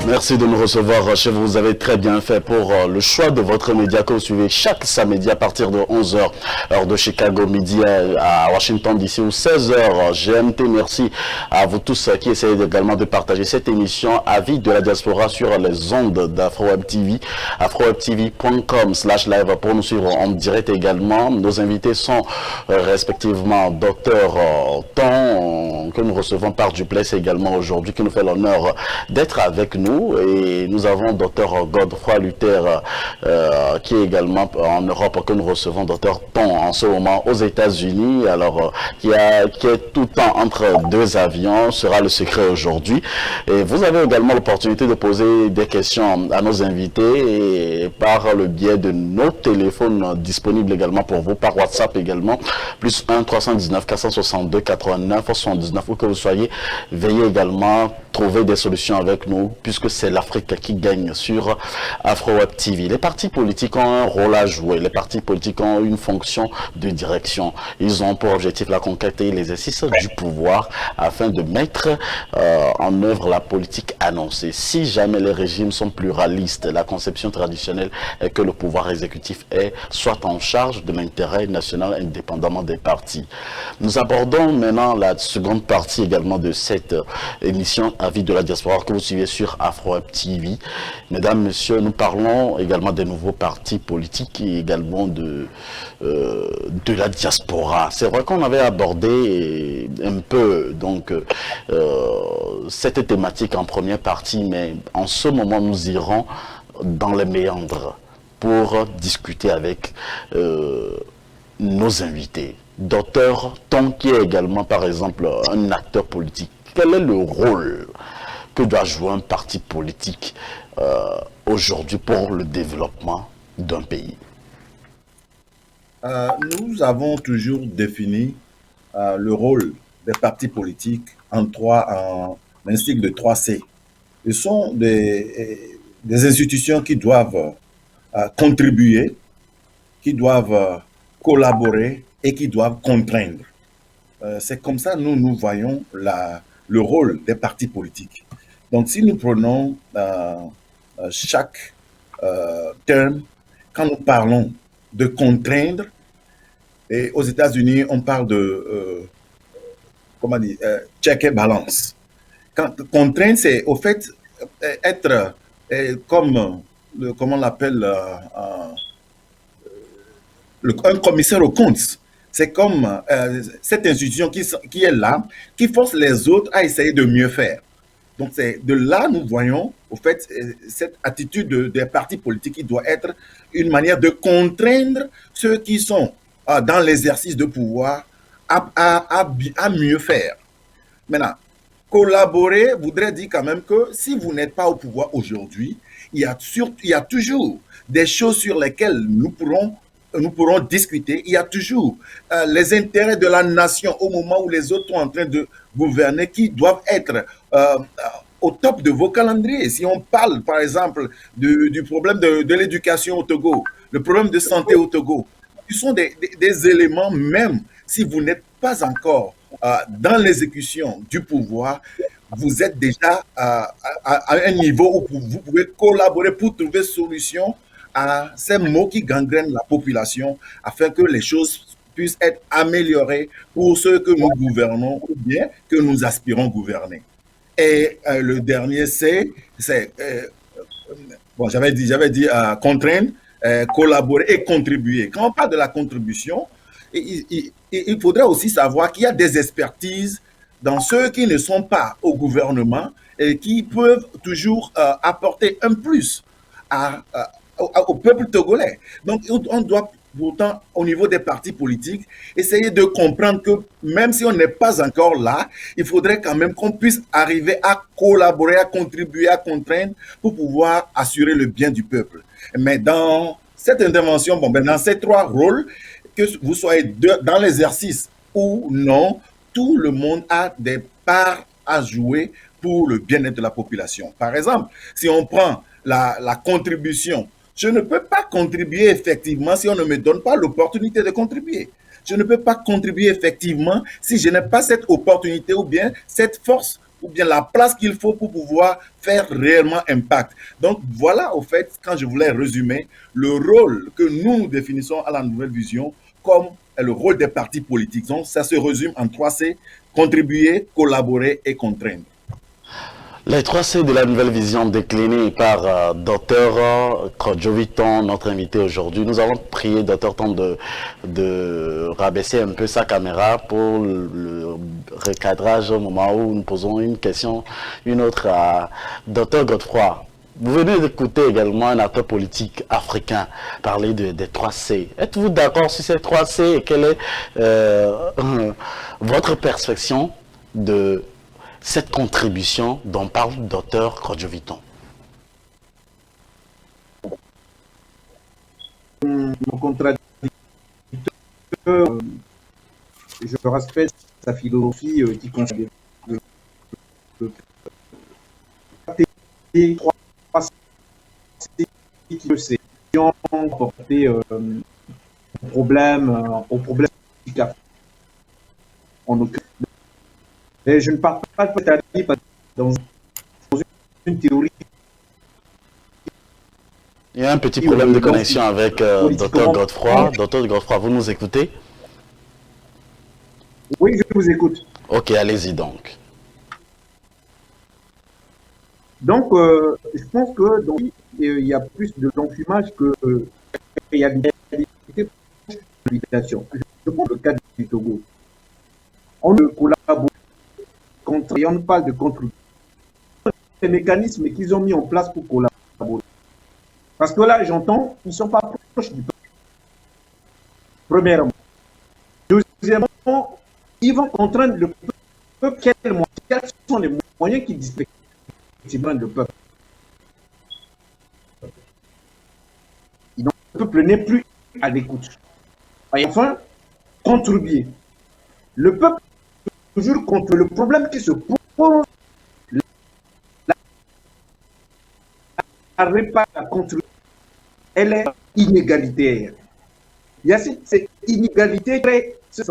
Merci de nous recevoir chez vous. Vous avez très bien fait pour le choix de votre média que vous suivez chaque samedi à partir de 11 heures, heure de Chicago, midi à Washington DC ou 16 heures GMT. Merci à vous tous qui essayez également de partager cette émission Avis de la diaspora sur les ondes d'Afroweb TV, afrowebtv.com/live pour nous suivre en direct également. Nos invités sont respectivement Dr Ton, que nous recevons par Duplex également aujourd'hui, qui nous fait l'honneur d'être avec nous. Et nous avons Dr Godefroy Luther qui est également en Europe, que nous recevons. Dr Ton en ce moment aux États-Unis, alors qui est tout le temps entre deux avions, sera le secret aujourd'hui. Et vous avez également l'opportunité de poser des questions à nos invités et par le biais de nos téléphones disponibles également pour vous, par WhatsApp également, plus 1 319 462 89 79, où que vous soyez, veillez également trouver des solutions avec nous, puisque c'est l'Afrique qui gagne sur AfroWeb TV. Les partis politiques ont un rôle à jouer. Les partis politiques ont une fonction de direction. Ils ont pour objectif la conquête et l'exercice du pouvoir afin de mettre en œuvre la politique annoncée. Si jamais les régimes sont pluralistes, la conception traditionnelle est que le pouvoir exécutif est soit en charge de l'intérêt national indépendamment des partis. Nous abordons maintenant la seconde partie également de cette émission Avis de la diaspora que vous suivez sur AfroWeb TV. Mesdames, Messieurs, nous parlons également des nouveaux partis politiques et également de la diaspora. C'est vrai qu'on avait abordé un peu donc cette thématique en première partie, mais en ce moment nous irons dans les méandres pour discuter avec nos invités. Docteur Ton, qui est également par exemple un acteur politique, quel est le rôle que doit jouer un parti politique aujourd'hui pour le développement d'un pays? Nous avons toujours défini le rôle des partis politiques en un cycle de 3C. Ce sont des institutions qui doivent contribuer, qui doivent collaborer et qui doivent contraindre. C'est comme ça nous voyons le rôle des partis politiques. Donc, si nous prenons chaque terme, quand nous parlons de contraindre, et aux États-Unis, on parle de, check and balance. Contraindre, c'est au fait être comme, comment on l'appelle, un commissaire aux comptes. C'est comme cette institution qui est là, qui force les autres à essayer de mieux faire. Donc, c'est de là nous voyons, au fait, cette attitude des partis politiques qui doit être une manière de contraindre ceux qui sont dans l'exercice de pouvoir à mieux faire. Maintenant, collaborer voudrait dire quand même que si vous n'êtes pas au pouvoir aujourd'hui, il y a toujours des choses sur lesquelles nous pourrons discuter. Il y a toujours les intérêts de la nation au moment où les autres sont en train de gouverner qui doivent être au top de vos calendriers. Si on parle, par exemple, du problème de l'éducation au Togo, le problème de santé au Togo, ce sont des éléments, même si vous n'êtes pas encore dans l'exécution du pouvoir, vous êtes déjà à un niveau où vous pouvez collaborer pour trouver solution à ces maux qui gangrènent la population afin que les choses puissent être améliorées pour ceux que nous gouvernons ou bien que nous aspirons gouverner. Et le dernier, c'est bon, j'avais dit contraindre, collaborer et contribuer. Quand on parle de la contribution, il faudrait aussi savoir qu'il y a des expertises dans ceux qui ne sont pas au gouvernement et qui peuvent toujours apporter un plus au peuple togolais. Donc, on doit pourtant, au niveau des partis politiques, essayer de comprendre que même si on n'est pas encore là, il faudrait quand même qu'on puisse arriver à collaborer, à contribuer, à contraindre pour pouvoir assurer le bien du peuple. Mais dans cette intervention, dans ces trois rôles, que vous soyez dans l'exercice ou non, tout le monde a des parts à jouer pour le bien-être de la population. Par exemple, si on prend la contribution, je ne peux pas contribuer effectivement si on ne me donne pas l'opportunité de contribuer. Je ne peux pas contribuer effectivement si je n'ai pas cette opportunité ou bien cette force ou bien la place qu'il faut pour pouvoir faire réellement impact. Donc voilà, au fait, quand je voulais résumer, le rôle que nous définissons à la nouvelle vision comme le rôle des partis politiques. Donc ça se résume en 3 C: contribuer, collaborer et contraindre. Les 3 C de la nouvelle vision déclinée par Dr Krodjoviton, notre invité aujourd'hui. Nous allons prier Dr Ton de rabaisser un peu sa caméra pour le recadrage au moment où nous posons une question, une autre à Dr Godefroy. Vous venez d'écouter également un acteur politique africain parler des 3 C. Êtes-vous d'accord sur ces 3 C et quelle est votre perception de cette contribution dont parle Dr Krodjoviton? Mon contradicteur, je respecte sa philosophie qui consiste de 3 C qui peut porter aux problèmes en occupe. Et je ne parle pas de l'Italie dans une théorie. Il y a un petit problème de connexion avec Dr Godefroy. Dr Godefroy, vous nous écoutez? Oui, je vous écoute. Ok, allez-y donc. Donc, je pense que il y a plus de l'enfumage que réalité de l'habitation. Je prends le cas du Togo. On ne collabore et on parle de contribution. Les mécanismes qu'ils ont mis en place pour collaborer. Parce que là, j'entends, ils ne sont pas proches du peuple. Premièrement. Deuxièmement, ils vont contraindre le peuple. Quels sont les moyens qui disposent le peuple? Le peuple n'est plus à l'écoute. Et enfin, contribuer. Le peuple toujours contre le problème qui se pose. La contribution, elle est inégalitaire. Il y a cette inégalité qui crée ce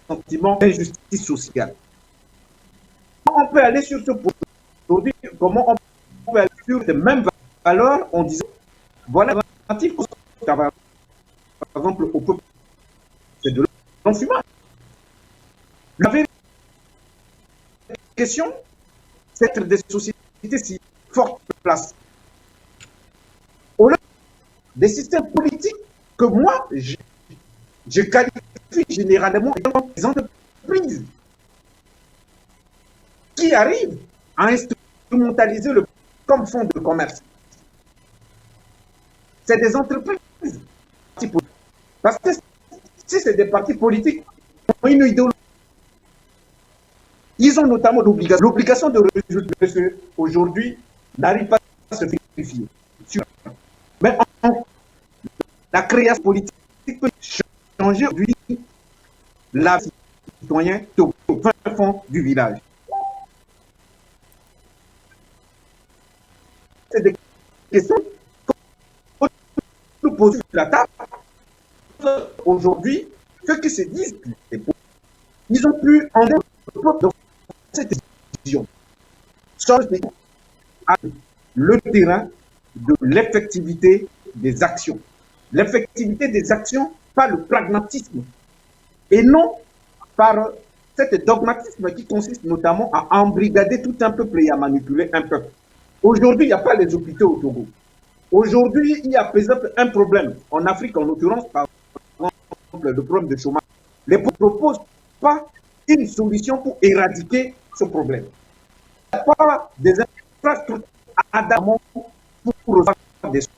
sentiment d'injustice sociale. Comment on peut aller sur ce produit? Comment on peut aller sur les mêmes valeurs en disant voilà, par exemple, au peuple, c'est de l'enfumage. La vérité question, c'est des sociétés si forte place. Au lieu des systèmes politiques que moi, je qualifie généralement des entreprises qui arrivent à instrumentaliser le comme fonds de commerce. C'est des entreprises. Parce que si c'est des partis politiques, ils ont une idéologie. Ils ont notamment l'obligation de résultat aujourd'hui n'arrive pas à se vérifier. Mais la création politique peut changer aujourd'hui la vie des citoyens au fin fond du village. C'est des questions que nous posons sur la table. Aujourd'hui, ceux qui se disent, ils ont pu en dans cette décision. Le terrain de l'effectivité des actions. L'effectivité des actions par le pragmatisme et non par cet dogmatisme qui consiste notamment à embrigader tout un peuple et à manipuler un peuple. Aujourd'hui, il n'y a pas les hôpitaux au Togo. Aujourd'hui, il y a par exemple un problème en Afrique, en l'occurrence, par exemple, le problème de chômage. Les ne proposent pas une solution pour éradiquer ce problème. Il n'y a pas des infrastructures adaptées pour refaire des choses.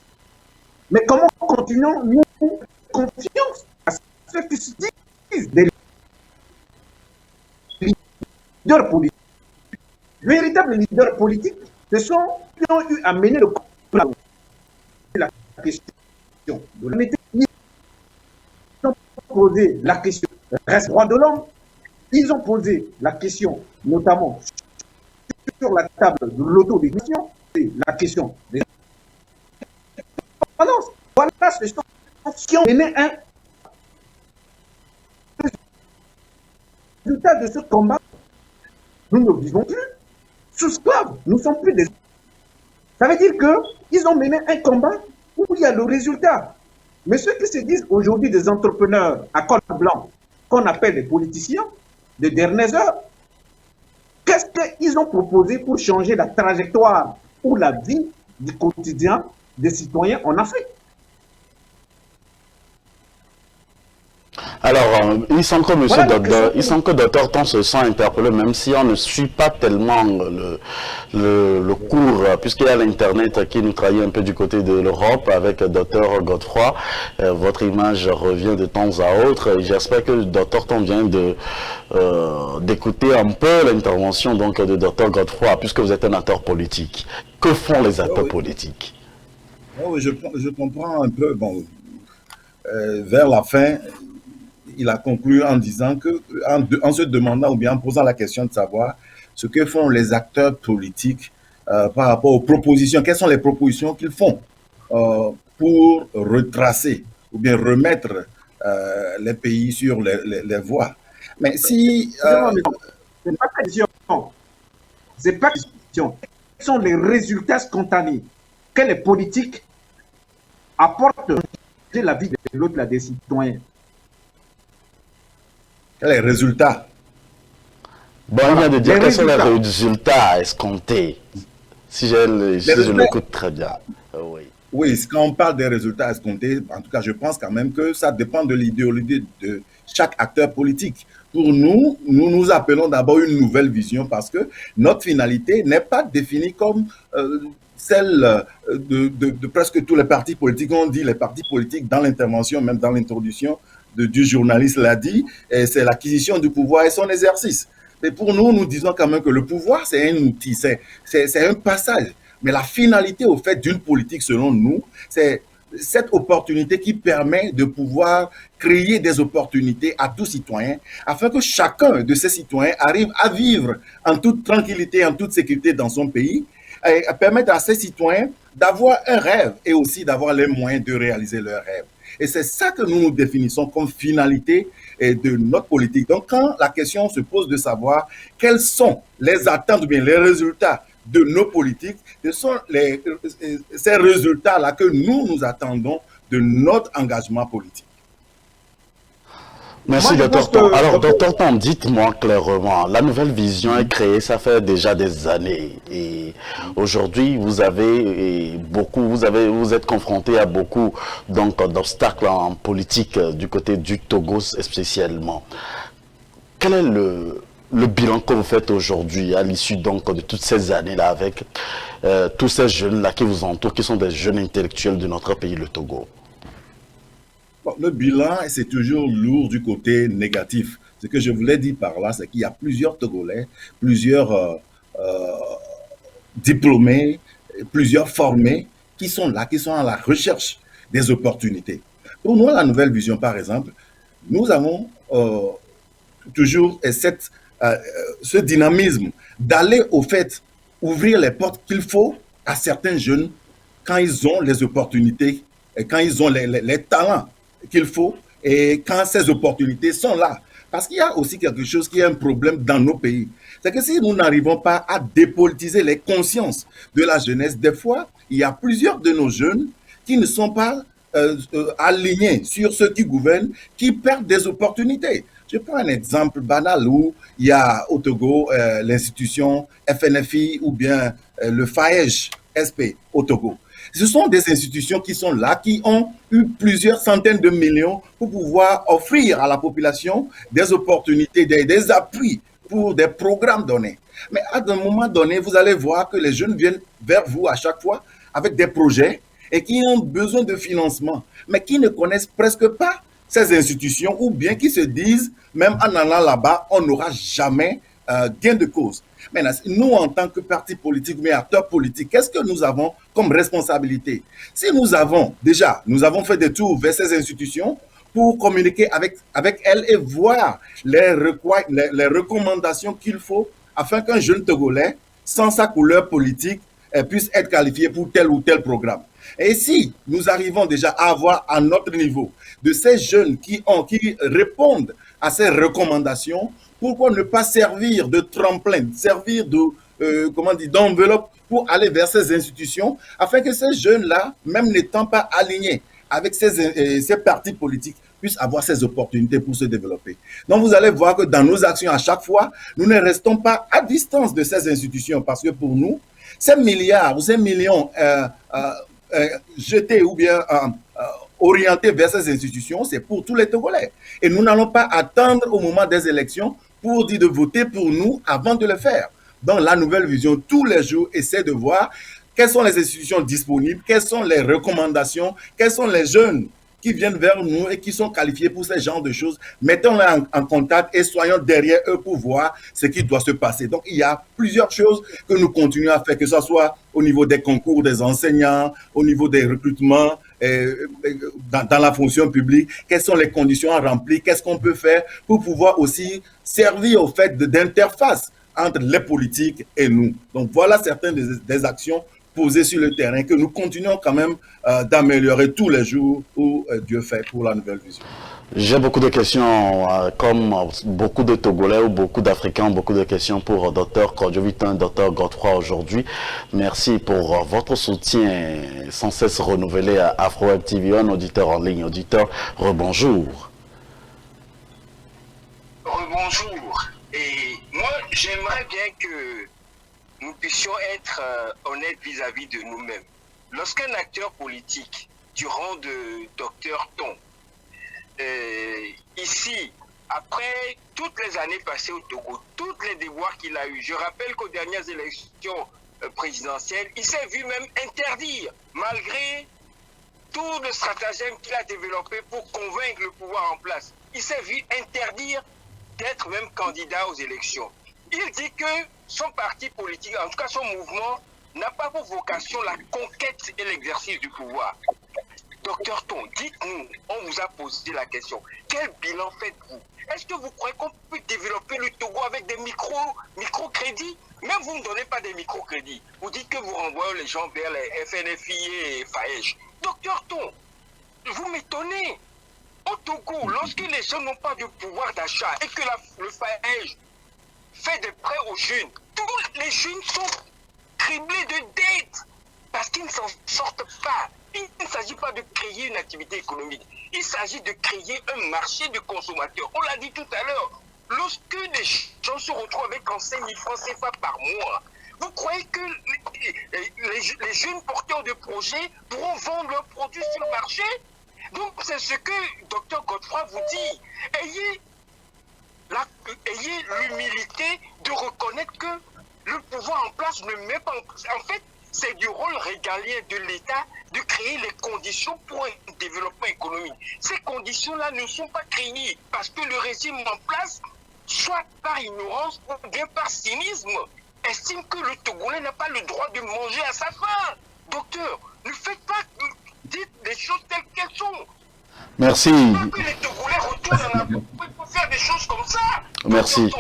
Mais comment continuons-nous confiance à ceux qui se disent des leaders politiques? Les véritables leaders politiques, ce sont ceux qui ont eu à mener le combat. La question de l'humanité. Ils ont posé la question des droits de l'homme. Ils ont posé la question, notamment sur la table de l'autodétermination, la question des indépendances. Voilà ce sont qui ont mené un résultat de ce combat. Nous ne vivons plus sous esclaves. Nous ne sommes plus des... Ça veut dire qu'ils ont mené un combat où il y a le résultat. Mais ceux qui se disent aujourd'hui des entrepreneurs à col blanc, qu'on appelle des politiciens de dernières heures, qu'est-ce qu'ils ont proposé pour changer la trajectoire ou la vie du quotidien des citoyens en Afrique? Alors, il semble que Dr Ton se sent interpellé, même si on ne suit pas tellement le cours, puisqu'il y a l'Internet qui nous trahit un peu du côté de l'Europe avec Dr Godefroy. Votre image revient de temps à autre. J'espère que Dr Ton vient d'écouter un peu l'intervention donc de Dr Godefroy, puisque vous êtes un acteur politique. Que font les acteurs politiques? Oui, je comprends un peu. Bon, vers la fin, il a conclu en disant que, en se demandant ou bien en posant la question de savoir ce que font les acteurs politiques par rapport aux propositions, quelles sont les propositions qu'ils font pour retracer ou bien remettre les pays sur les voies. Mais si... c'est pas question. C'est pas question. Quels sont les résultats spontanés que les politiques apportent la vie de l'autre, des citoyens? Les résultats. Bon, il vient de dire quels sont les résultats escomptés. Si je l'écoute très bien. Oui. Oui, quand on parle des résultats escomptés, en tout cas, je pense quand même que ça dépend de l'idéologie de chaque acteur politique. Pour nous, nous appelons d'abord une nouvelle vision parce que notre finalité n'est pas définie comme celle de presque tous les partis politiques. On dit les partis politiques dans l'intervention, même dans l'introduction du journaliste l'a dit, c'est l'acquisition du pouvoir et son exercice. Mais pour nous, nous disons quand même que le pouvoir, c'est un outil, c'est un passage. Mais la finalité, au fait, d'une politique, selon nous, c'est cette opportunité qui permet de pouvoir créer des opportunités à tout citoyen, afin que chacun de ces citoyens arrive à vivre en toute tranquillité, en toute sécurité dans son pays, et permettre à ces citoyens d'avoir un rêve et aussi d'avoir les moyens de réaliser leur rêve. Et c'est ça que nous nous définissons comme finalité de notre politique. Donc, quand la question se pose de savoir quelles sont les attentes ou bien les résultats de nos politiques, ce sont ces résultats-là que nous attendons de notre engagement politique. Merci, Dr Ton. Alors, Dr Ton, dites-moi clairement, la nouvelle vision est créée, ça fait déjà des années. Et aujourd'hui, vous êtes confronté à beaucoup d'obstacles en politique du côté du Togo spécialement. Quel est le bilan que vous faites aujourd'hui à l'issue donc de toutes ces années-là avec tous ces jeunes-là qui vous entourent, qui sont des jeunes intellectuels de notre pays, le Togo? Bon, le bilan, c'est toujours lourd du côté négatif. Ce que je voulais dire par là, c'est qu'il y a plusieurs Togolais, plusieurs diplômés, plusieurs formés qui sont là, qui sont à la recherche des opportunités. Pour nous, la nouvelle vision, par exemple, nous avons toujours ce dynamisme d'aller au fait ouvrir les portes qu'il faut à certains jeunes quand ils ont les opportunités et quand ils ont les talents qu'il faut et quand ces opportunités sont là. Parce qu'il y a aussi quelque chose qui est un problème dans nos pays. C'est que si nous n'arrivons pas à dépolitiser les consciences de la jeunesse, des fois, il y a plusieurs de nos jeunes qui ne sont pas alignés sur ceux qui gouvernent, qui perdent des opportunités. Je prends un exemple banal où il y a au Togo l'institution FNFI ou bien le FAEJ SP au Togo. Ce sont des institutions qui sont là, qui ont eu plusieurs centaines de millions pour pouvoir offrir à la population des opportunités, des appuis pour des programmes donnés. Mais à un moment donné, vous allez voir que les jeunes viennent vers vous à chaque fois avec des projets et qui ont besoin de financement, mais qui ne connaissent presque pas ces institutions ou bien qui se disent, même en allant là-bas, on n'aura jamais gain de cause. Maintenant, nous, en tant que parti politique, mais acteurs politiques, qu'est-ce que nous avons comme responsabilité? Si nous avons fait des tours vers ces institutions pour communiquer avec elles et voir les recommandations qu'il faut afin qu'un jeune Togolais, sans sa couleur politique, puisse être qualifié pour tel ou tel programme. Et si nous arrivons déjà à avoir à notre niveau de ces jeunes qui répondent à ces recommandations, pourquoi ne pas servir de tremplin, servir comment dire, d'enveloppe pour aller vers ces institutions, afin que ces jeunes-là, même n'étant pas alignés avec ces partis politiques, puissent avoir ces opportunités pour se développer. Donc vous allez voir que dans nos actions, à chaque fois, nous ne restons pas à distance de ces institutions, parce que pour nous, ces milliards ou ces millions jetés ou bien orientés vers ces institutions, c'est pour tous les Togolais. Et nous n'allons pas attendre au moment des élections pour dire de voter pour nous avant de le faire. Dans la nouvelle vision, tous les jours, essaie de voir quelles sont les institutions disponibles, quelles sont les recommandations, quels sont les jeunes qui viennent vers nous et qui sont qualifiés pour ce genre de choses. Mettons-les en contact et soyons derrière eux pour voir ce qui doit se passer. Donc, il y a plusieurs choses que nous continuons à faire, que ce soit au niveau des concours des enseignants, au niveau des recrutements, dans la fonction publique, quelles sont les conditions à remplir, qu'est-ce qu'on peut faire pour pouvoir aussi servir au fait d'interface entre les politiques et nous. Donc voilà certaines des actions posées sur le terrain que nous continuons quand même d'améliorer tous les jours où Dieu fait pour la nouvelle vision. J'ai beaucoup de questions, comme beaucoup de Togolais ou beaucoup d'Africains, beaucoup de questions pour Dr Kodjo-Vitin, Dr Godefroy aujourd'hui. Merci pour votre soutien sans cesse renouvelé à Afro-Web TV, un auditeur en ligne. Auditeur, rebonjour. Rebonjour. Et moi, j'aimerais bien que nous puissions être honnêtes vis-à-vis de nous-mêmes. Lorsqu'un acteur politique, du rang de Dr Ton, ici, après toutes les années passées au Togo, toutes les déboires qu'il a eu, je rappelle qu'aux dernières élections présidentielles, il s'est vu même interdire, malgré tout le stratagème qu'il a développé pour convaincre le pouvoir en place. Il s'est vu interdire d'être même candidat aux élections. Il dit que son parti politique, en tout cas son mouvement, n'a pas pour vocation la conquête et l'exercice du pouvoir. Docteur Ton, dites-nous, on vous a posé la question, quel bilan faites-vous? Est-ce que vous croyez qu'on peut développer le Togo avec des microcrédits? Même vous ne donnez pas des microcrédits. Vous dites que vous renvoyez les gens vers les FNFI et FAEJ. Docteur Ton, vous m'étonnez. Au Togo, lorsque les gens n'ont pas de pouvoir d'achat et que le FAEJ fait des prêts aux jeunes, tous les jeunes sont criblés de dettes parce qu'ils ne s'en sortent pas. Il ne s'agit pas de créer une activité économique, il s'agit de créer un marché de consommateurs. On l'a dit tout à l'heure, lorsque des gens se retrouvent avec 5 000 francs CFA par mois, vous croyez que les jeunes porteurs de projets pourront vendre leurs produits sur le marché? Donc c'est ce que Dr Godefroy vous dit. Ayez l'humilité de reconnaître que le pouvoir en place ne met pas en place. En fait, c'est du rôle régalien de l'État de créer les conditions pour un développement économique. Ces conditions-là ne sont pas créées parce que le régime en place, soit par ignorance ou bien par cynisme, estime que le Togolais n'a pas le droit de manger à sa faim. Docteur, ne faites pas, dites les choses telles qu'elles sont. Merci. Que les Togolais retournent pour faire des choses comme ça. Merci.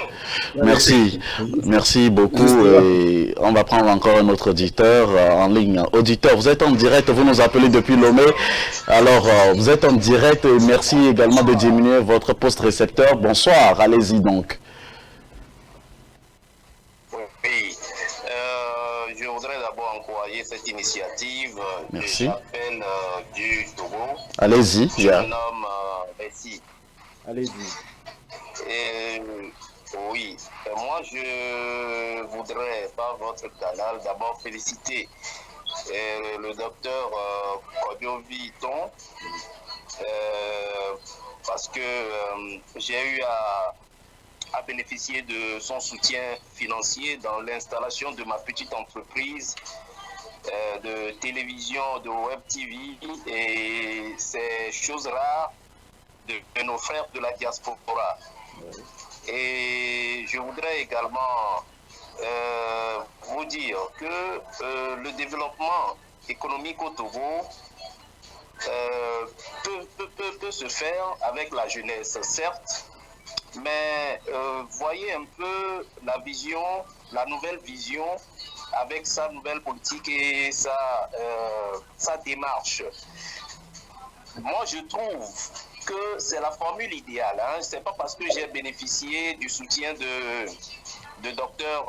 Merci. Merci beaucoup. Et on va prendre encore un autre auditeur en ligne. Auditeur, vous êtes en direct, vous nous appelez depuis Lomé. Alors, vous êtes en direct. Merci également de diminuer votre poste récepteur. Bonsoir, allez-y donc. Oui, je voudrais d'abord encourager cette initiative. Merci. J'appelle du Togo. Allez-y. Je me nomme Messi. Allez-y. Oui, moi je voudrais par votre canal d'abord féliciter le docteur Kodjo-Vitin parce que j'ai eu à bénéficier de son soutien financier dans l'installation de ma petite entreprise de télévision, de web TV, et c'est chose rare de nos frères de la diaspora. Et je voudrais également vous dire que le développement économique au Togo peut se faire avec la jeunesse, certes, mais voyez un peu la vision, la nouvelle vision avec sa nouvelle politique et sa démarche. Moi, je trouve que c'est la formule idéale. Hein. Ce n'est pas parce que j'ai bénéficié du soutien de docteur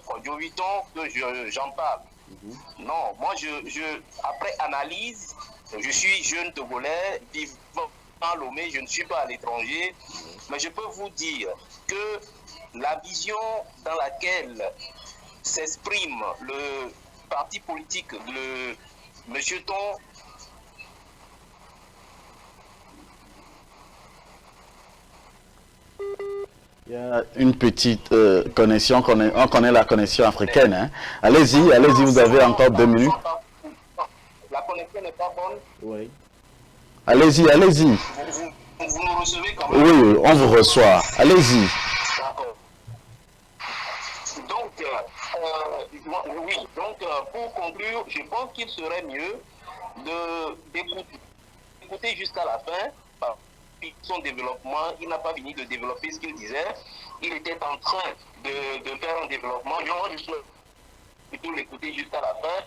Kojo Vuitton que j'en parle. Non, moi, après analyse, je suis jeune Togolais, vivant à Lomé, je ne suis pas à l'étranger, mais je peux vous dire que la vision dans laquelle s'exprime le parti politique de M. Ton. Il y a une petite connexion, on connaît la connexion africaine. Hein. Allez-y, vous avez encore 2 minutes. La connexion n'est pas bonne. Oui. Allez-y. Vous nous recevez quand même? Oui, on vous reçoit. Allez-y. D'accord. Donc, pour conclure, je pense qu'il serait mieux d'écouter jusqu'à la fin. Son développement, il n'a pas fini de développer ce qu'il disait. Il était en train de faire un développement. Je souhaite plutôt l'écouter jusqu'à la fin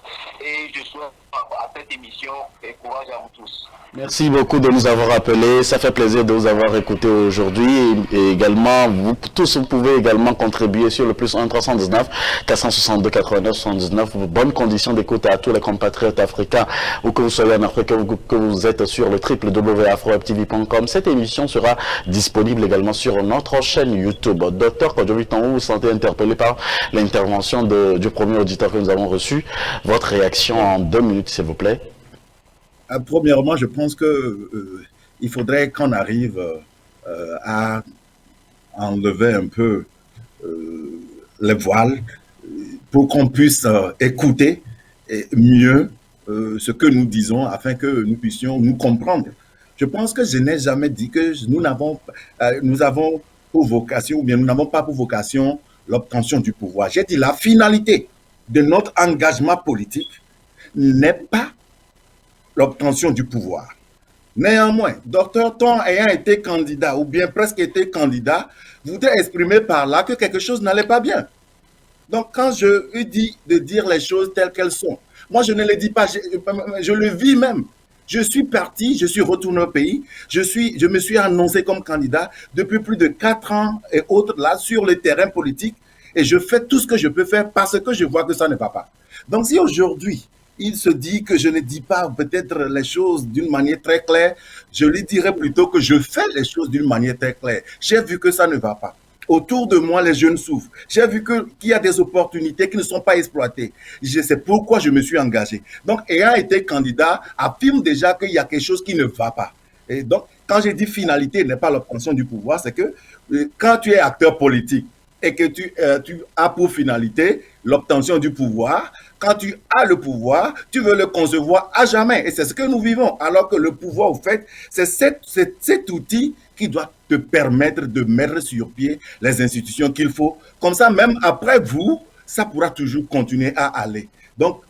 et je souhaite à cette émission et courage à vous tous. Merci beaucoup de nous avoir appelés. Ça fait plaisir de vous avoir écouté aujourd'hui. Et également, vous pouvez également contribuer sur le plus 1 319 462 89 79. Bonnes conditions d'écoute à tous les compatriotes africains, ou que vous soyez en Afrique, que vous êtes sur le www.afrowebtv.com. Cette émission sera disponible également sur notre chaîne YouTube. Docteur Kojo Vuitton, vous vous sentez interpellé par l'intervention du premier auditeur que nous avons reçu. Votre réaction en 2 minutes, s'il vous plaît. Premièrement, je pense que il faudrait qu'on arrive à enlever un peu les voiles pour qu'on puisse écouter mieux ce que nous disons afin que nous puissions nous comprendre. Je pense que je n'ai jamais dit que nous avons pour vocation, ou bien nous n'avons pas pour vocation l'obtention du pouvoir. J'ai dit la finalité de notre engagement politique n'est pas l'obtention du pouvoir. Néanmoins, Dr Ton ayant été candidat, ou bien presque été candidat, voudrait exprimer par là que quelque chose n'allait pas bien. Donc, quand je lui dis de dire les choses telles qu'elles sont, moi, je ne les dis pas, je le vis même. Je suis parti, je suis retourné au pays, je me suis annoncé comme candidat depuis plus de 4 ans et autres là sur le terrain politique, et je fais tout ce que je peux faire parce que je vois que ça ne va pas. Donc, si aujourd'hui, il se dit que je ne dis pas peut-être les choses d'une manière très claire, je lui dirais plutôt que je fais les choses d'une manière très claire. J'ai vu que ça ne va pas. Autour de moi, les jeunes souffrent. J'ai vu qu'il y a des opportunités qui ne sont pas exploitées. C'est pourquoi je me suis engagé. Donc, ayant été candidat, affirme déjà qu'il y a quelque chose qui ne va pas. Et donc, quand j'ai dit finalité n'est pas l'obtention du pouvoir, c'est que quand tu es acteur politique et que tu as pour finalité l'obtention du pouvoir, quand tu as le pouvoir, tu veux le concevoir à jamais. Et c'est ce que nous vivons. Alors que le pouvoir, au fait, c'est cet outil qui doit te permettre de mettre sur pied les institutions qu'il faut. Comme ça, même après vous, ça pourra toujours continuer à aller. Donc,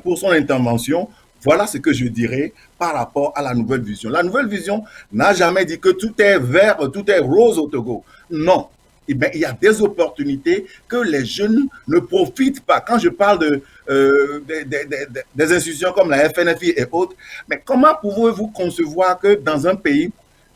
pour son intervention, voilà ce que je dirais par rapport à la nouvelle vision. La nouvelle vision n'a jamais dit que tout est vert, tout est rose au Togo. Non. Eh bien, il y a des opportunités que les jeunes ne profitent pas. Quand je parle des institutions comme la FNFI et autres, mais comment pouvez-vous concevoir que dans un pays,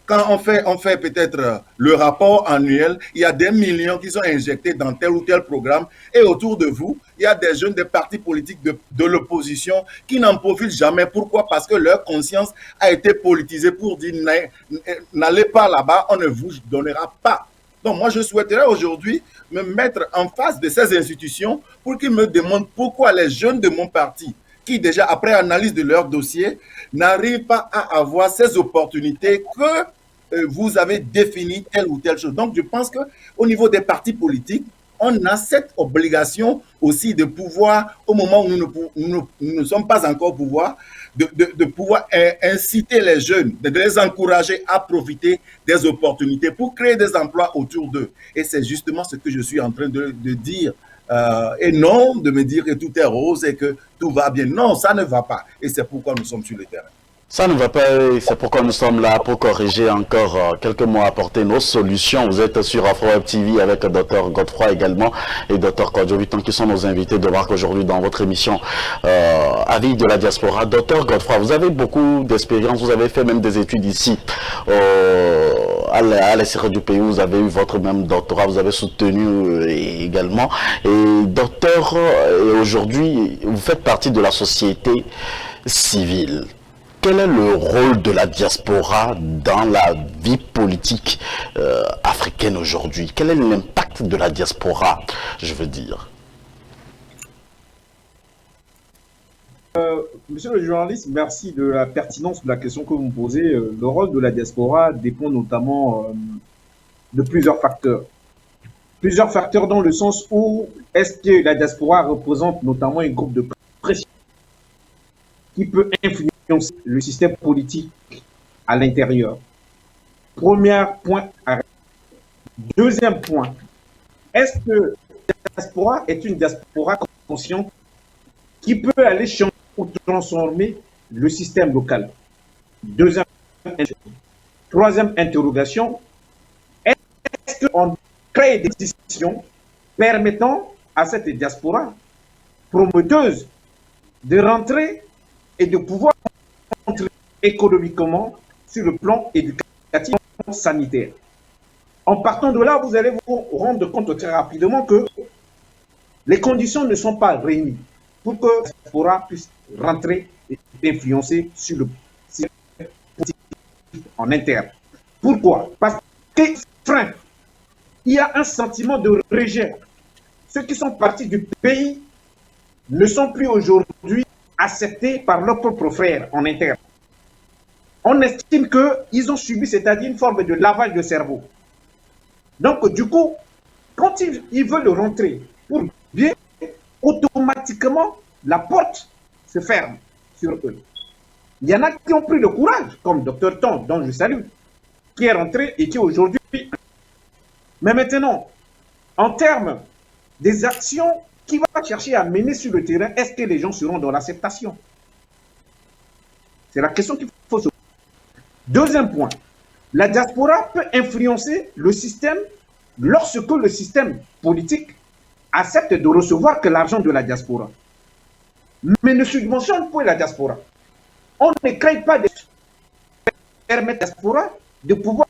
quand on fait peut-être le rapport annuel, il y a des millions qui sont injectés dans tel ou tel programme, et autour de vous, il y a des jeunes des partis politiques de l'opposition qui n'en profitent jamais. Pourquoi? Parce que leur conscience a été politisée pour dire n'allez pas là-bas, on ne vous donnera pas. Donc moi, je souhaiterais aujourd'hui me mettre en face de ces institutions pour qu'ils me demandent pourquoi les jeunes de mon parti, qui déjà, après analyse de leur dossier, n'arrivent pas à avoir ces opportunités que vous avez définies telle ou telle chose. Donc je pense qu'au niveau des partis politiques, on a cette obligation aussi de pouvoir, au moment où nous ne sommes pas encore au pouvoir, de pouvoir inciter les jeunes, de les encourager à profiter des opportunités pour créer des emplois autour d'eux. Et c'est justement ce que je suis en train de dire. Et non de me dire que tout est rose et que tout va bien. Non, ça ne va pas. Et c'est pourquoi nous sommes sur le terrain. Ça ne va pas, et c'est pourquoi nous sommes là pour corriger encore quelques mots, apporter nos solutions. Vous êtes sur AfroWeb TV avec Dr Godefroy également et Dr Kodjo Viton qui sont nos invités de marque aujourd'hui dans votre émission Avis de la diaspora. Dr Godefroy, vous avez beaucoup d'expérience, vous avez fait même des études ici à l'extérieur du pays, vous avez eu votre même doctorat, vous avez soutenu également. Et docteur, aujourd'hui, vous faites partie de la société civile. Quel est le rôle de la diaspora dans la vie politique africaine aujourd'hui? Quel est l'impact de la diaspora, je veux dire? Monsieur le journaliste, merci de la pertinence de la question que vous me posez. Le rôle de la diaspora dépend notamment de plusieurs facteurs. Plusieurs facteurs dans le sens où est-ce que la diaspora représente notamment un groupe de pression qui peut influencer le système politique à l'intérieur. Premier point. Deuxième point, est-ce que la diaspora est une diaspora consciente qui peut aller changer ou transformer le système local? Deuxième. Troisième interrogation, est-ce qu'on crée des décisions permettant à cette diaspora promoteuse de rentrer et de pouvoir rentrer économiquement sur le plan éducatif et sanitaire? En partant de là, vous allez vous rendre compte très rapidement que les conditions ne sont pas réunies pour que la diaspora puisse rentrer et influencer sur le système politique en interne. Pourquoi? Parce que frein, il y a un sentiment de rejet. Ceux qui sont partis du pays ne sont plus aujourd'hui acceptés par leurs propres frères en interne. On estime qu'ils ont subi, c'est-à-dire une forme de lavage de cerveau. Donc, du coup, quand ils veulent rentrer pour bien, automatiquement, la porte se ferme sur eux. Il y en a qui ont pris le courage, comme Dr Ton, dont je salue, qui est rentré et qui aujourd'hui... Mais maintenant, en termes des actions qui va chercher à mener sur le terrain, est-ce que les gens seront dans l'acceptation? C'est la question qu'il faut se poser. Deuxième point, la diaspora peut influencer le système lorsque le système politique accepte de recevoir que l'argent de la diaspora, mais ne subventionne pas la diaspora. On ne crée pas de permettre à la diaspora de pouvoir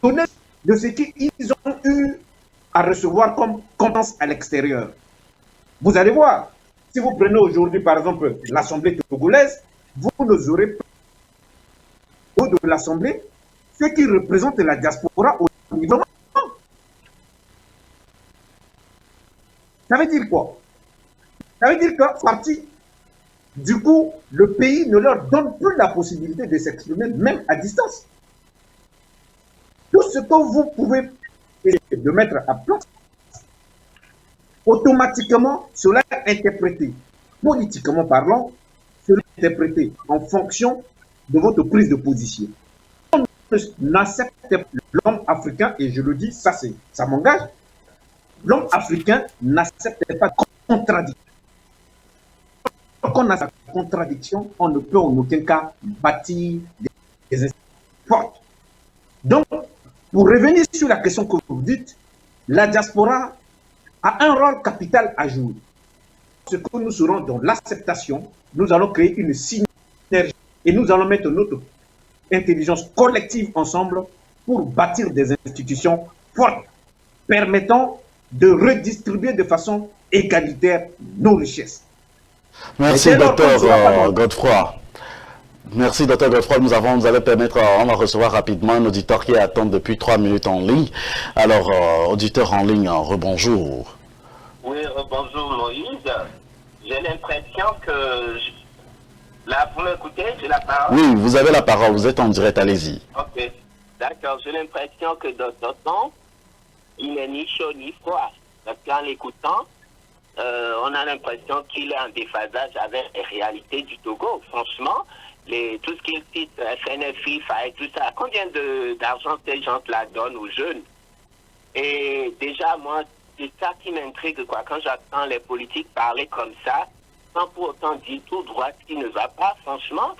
donner de ce qu'ils ont eu à recevoir comme compétence à l'extérieur. Vous allez voir, si vous prenez aujourd'hui par exemple l'Assemblée togolaise, vous n'aurez pas au niveau de l'Assemblée ce qui représente la diaspora au niveau. Ça veut dire quoi? Ça veut dire que parti, du coup, le pays ne leur donne plus la possibilité de s'exprimer, même à distance. Tout ce que vous pouvez essayer de mettre à place, automatiquement, cela est interprété, politiquement parlant, cela est interprété en fonction de votre prise de position. On n'accepte l'homme africain, et je le dis, ça m'engage, l'homme africain n'accepte pas de contradiction. Quand on a sa contradiction, on ne peut en aucun cas bâtir des institutions fortes. Donc, pour revenir sur la question que vous dites, la diaspora a un rôle capital à jouer. Ce que nous serons dans l'acceptation, nous allons créer une synergie et nous allons mettre notre intelligence collective ensemble pour bâtir des institutions fortes, permettant de redistribuer de façon égalitaire nos richesses. Merci, docteur Godefroy. Merci, docteur Godefroy. Nous allons permettre, on va recevoir rapidement un auditeur qui attend depuis 3 minutes en ligne. Alors, auditeur en ligne, rebonjour. Oui, bonjour Moïse. J'ai l'impression que... Là, vous m'écoutez? J'ai la parole? Oui, vous avez la parole, vous êtes en direct, allez-y. Ok, d'accord. J'ai l'impression que Dr Ton, il n'est ni chaud ni froid. Parce qu'en l'écoutant, on a l'impression qu'il est en déphasage avec les réalités du Togo. Franchement, tout ce qu'il cite, FNF, FIFA et tout ça, combien d'argent ces gens-là donnent aux jeunes? Et déjà, moi, c'est ça qui m'intrigue, quoi. Quand j'entends les politiques parler comme ça, sans pour autant dire tout droit ce qui ne va pas, franchement.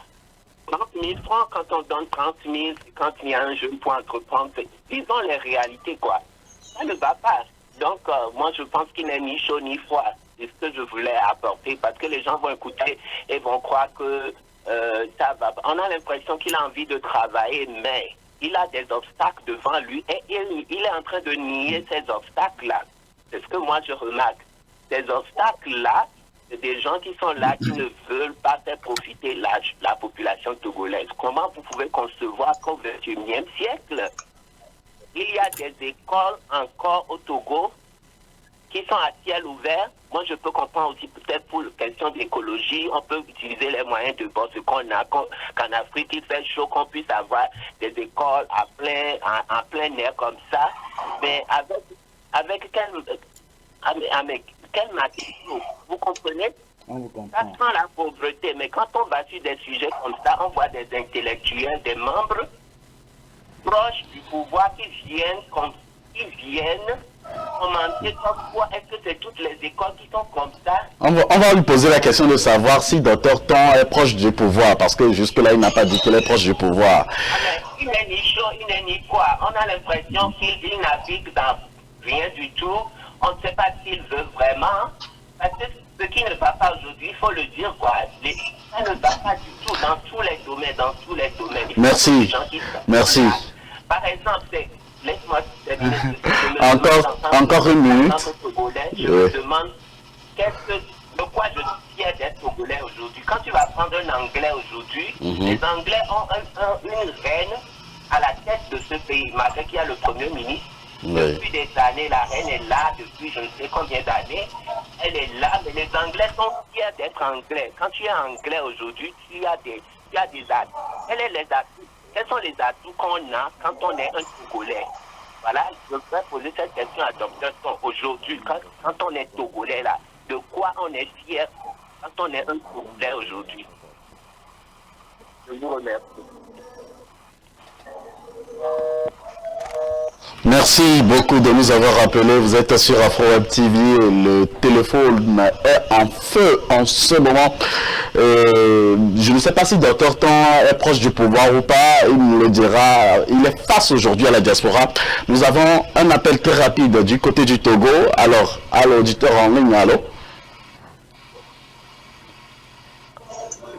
30 000 francs, quand on donne 30 000, quand il y a un jeune pour entreprendre, disons les réalités, quoi. Ça ne va pas. Donc, moi, je pense qu'il n'est ni chaud ni froid. C'est ce que je voulais apporter, parce que les gens vont écouter et vont croire que ça va. On a l'impression qu'il a envie de travailler, mais il a des obstacles devant lui et il est en train de nier ces obstacles-là. C'est ce que moi, je remarque. Ces obstacles-là, c'est des gens qui sont là, qui ne veulent pas faire profiter la population togolaise. Comment vous pouvez concevoir qu'au XXIe siècle, il y a des écoles encore au Togo qui sont à ciel ouvert? Moi, je peux comprendre aussi, peut-être pour la question d'écologie, on peut utiliser les moyens de bord, ce qu'on a, qu'en Afrique, il fait chaud, qu'on puisse avoir des écoles en plein air comme ça. Mais avec quel matériau? Vous comprenez? On vous comprend. Ça sent la pauvreté, mais quand on va sur des sujets comme ça, on voit des intellectuels, des membres proches du pouvoir qui viennent commenter comme quoi est-ce que c'est toutes les écoles qui sont comme ça. On va lui poser la question de savoir si Dr Ton est proche du pouvoir, parce que jusque-là, il n'a pas dit qu'il est proche du pouvoir. Il n'est ni chaud, il n'est ni quoi. On a l'impression qu'il navigue dans rien du tout. On ne sait pas s'il veut vraiment. Parce que ce qui ne va pas aujourd'hui, il faut le dire, quoi. Ça ne va pas du tout dans tous les domaines, Merci. Merci. Par exemple, laisse-moi terminer. Encore une minute. Je me demande de quoi je suis fier d'être Togolais aujourd'hui. Quand tu vas prendre un Anglais aujourd'hui, les Anglais ont une reine à la tête de ce pays, malgré qu'il y a le Premier ministre. Depuis des années, la reine est là, depuis je ne sais combien d'années. Elle est là, mais les Anglais sont fiers d'être Anglais. Quand tu es Anglais aujourd'hui, tu as des atouts. Quels sont les atouts qu'on a quand on est un Togolais? Voilà, je vais poser cette question à Dr Ton. Aujourd'hui, quand on est Togolais là, de quoi on est fier quand on est un Togolais aujourd'hui? Je vous remercie. Merci beaucoup de nous avoir rappelé. Vous êtes sur Afro Web TV. Le téléphone est en feu en ce moment. Je ne sais pas si Dr Ton est proche du pouvoir ou pas. Il nous le dira. Il est face aujourd'hui à la diaspora. Nous avons un appel très rapide du côté du Togo. Alors, à l'auditeur en ligne, allô?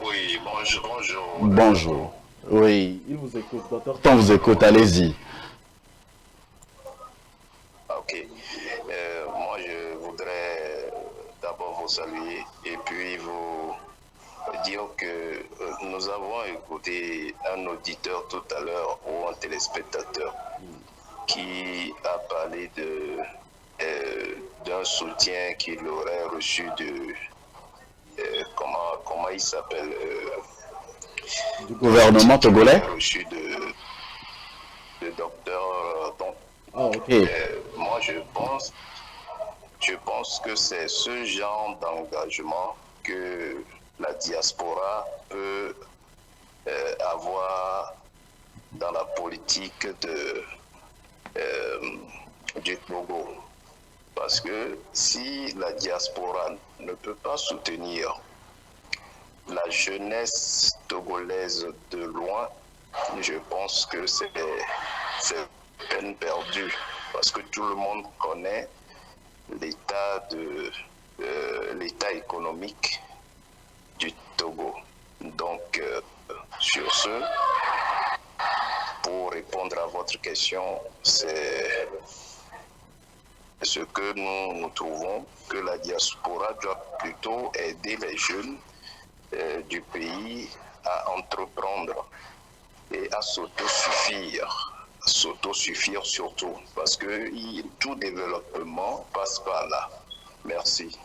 Oui, bonjour. Bonjour. Oui, il vous écoute. Dr Ton vous écoute. Allez-y. Ok. Moi, je voudrais d'abord vous saluer et puis vous dire que nous avons écouté un auditeur tout à l'heure ou un téléspectateur qui a parlé d'un soutien qu'il aurait reçu de comment il s'appelle Du gouvernement togolais? Reçu de docteur Ton. Ah, ok. Moi, je pense que c'est ce genre d'engagement que la diaspora peut avoir dans la politique du Togo. Parce que si la diaspora ne peut pas soutenir la jeunesse togolaise de loin, je pense que c'est peine perdue, parce que tout le monde connaît l'état économique du Togo. Donc, sur ce, pour répondre à votre question, c'est ce que nous trouvons que la diaspora doit plutôt aider les jeunes du pays à entreprendre et à s'autosuffire surtout, parce que tout développement passe par là. Merci.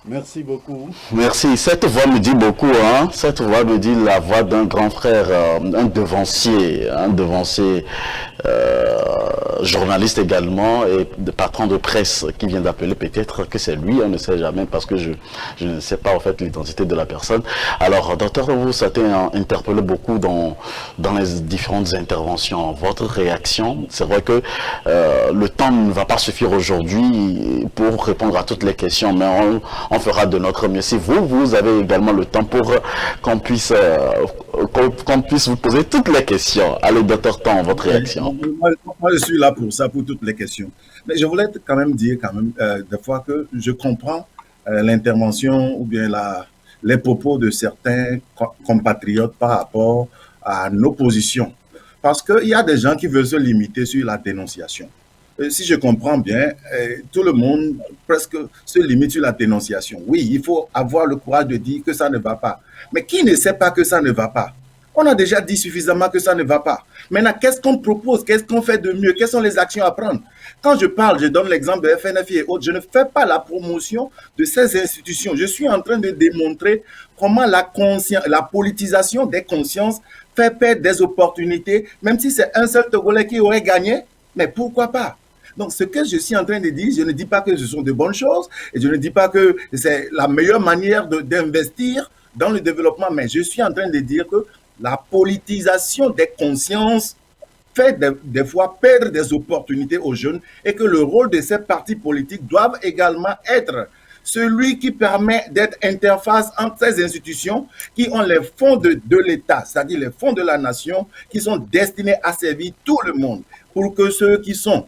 Merci beaucoup. Merci. Cette voix me dit beaucoup, hein. Cette voix me dit la voix d'un grand frère, un devancier journaliste également et de patron de presse qui vient d'appeler, peut-être que c'est lui, on ne sait jamais parce que je ne sais pas en fait l'identité de la personne. Alors, docteur, vous ça t'a interpellé beaucoup dans les différentes interventions. Votre réaction, c'est vrai que le temps ne va pas suffire aujourd'hui pour répondre à toutes les questions, mais on fera de notre mieux. Si vous avez également le temps pour qu'on puisse vous poser toutes les questions. Allez, docteur Ton, votre réaction. Moi, je suis là pour ça, pour toutes les questions. Mais je voulais quand même dire, des fois que je comprends l'intervention ou bien les propos de certains compatriotes par rapport à nos positions. Parce qu'il y a des gens qui veulent se limiter sur la dénonciation. Si je comprends bien, tout le monde presque se limite sur la dénonciation. Oui, il faut avoir le courage de dire que ça ne va pas. Mais qui ne sait pas que ça ne va pas? On a déjà dit suffisamment que ça ne va pas. Maintenant, qu'est-ce qu'on propose? Qu'est-ce qu'on fait de mieux? Quelles sont les actions à prendre? Quand je parle, je donne l'exemple de FNFI et autres, je ne fais pas la promotion de ces institutions. Je suis en train de démontrer comment la politisation des consciences fait perdre des opportunités, même si c'est un seul Togolais qui aurait gagné, mais pourquoi pas? Donc, ce que je suis en train de dire, je ne dis pas que ce sont de bonnes choses, et je ne dis pas que c'est la meilleure manière d'investir dans le développement, mais je suis en train de dire que la politisation des consciences fait des fois perdre des opportunités aux jeunes et que le rôle de ces partis politiques doivent également être celui qui permet d'être interface entre ces institutions qui ont les fonds de l'État, c'est-à-dire les fonds de la nation, qui sont destinés à servir tout le monde, pour que ceux qui sont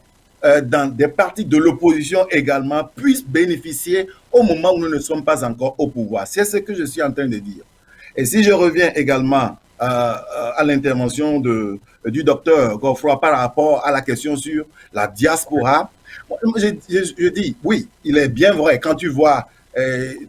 dans des partis de l'opposition également puissent bénéficier au moment où nous ne sommes pas encore au pouvoir. C'est ce que je suis en train de dire. Et si je reviens également à l'intervention du docteur Godefroy par rapport à la question sur la diaspora, je dis, oui, il est bien vrai, quand tu vois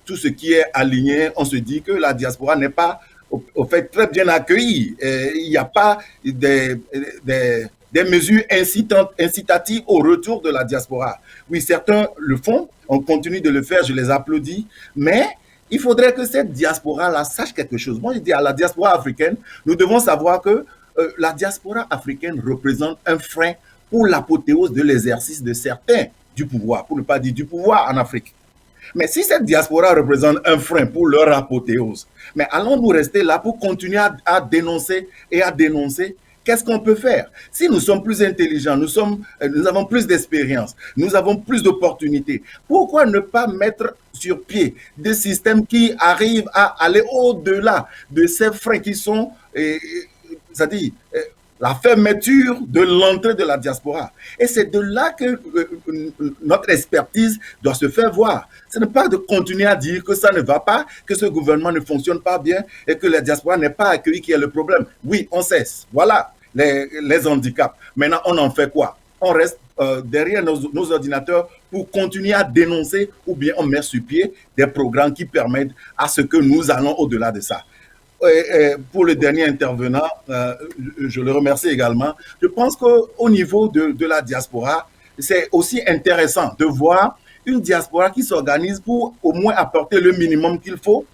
tout ce qui est aligné, on se dit que la diaspora n'est pas au fait très bien accueillie. Il n'y a pas des mesures incitatives au retour de la diaspora. Oui, certains le font, on continue de le faire, je les applaudis, mais il faudrait que cette diaspora-là sache quelque chose. Moi, je dis à la diaspora africaine, nous devons savoir que la diaspora africaine représente un frein pour l'apothéose de l'exercice de certains du pouvoir, pour ne pas dire du pouvoir en Afrique. Mais si cette diaspora représente un frein pour leur apothéose, mais allons-nous rester là pour continuer à dénoncer et à dénoncer? Qu'est-ce qu'on peut faire? Si nous sommes plus intelligents, nous avons plus d'expérience, nous avons plus d'opportunités, pourquoi ne pas mettre sur pied des systèmes qui arrivent à aller au-delà de ces freins qui sont, c'est-à-dire la fermeture de l'entrée de la diaspora? Et c'est de là que notre expertise doit se faire voir. Ce n'est pas de continuer à dire que ça ne va pas, que ce gouvernement ne fonctionne pas bien et que la diaspora n'est pas accueillie qui est le problème. Oui, on cesse. Voilà les handicaps. Maintenant, on en fait quoi? On reste derrière nos ordinateurs pour continuer à dénoncer ou bien on met sur pied des programmes qui permettent à ce que nous allons au-delà de ça. Et pour le dernier intervenant, je le remercie également. Je pense qu'au niveau de la diaspora, c'est aussi intéressant de voir une diaspora qui s'organise pour au moins apporter le minimum qu'il faut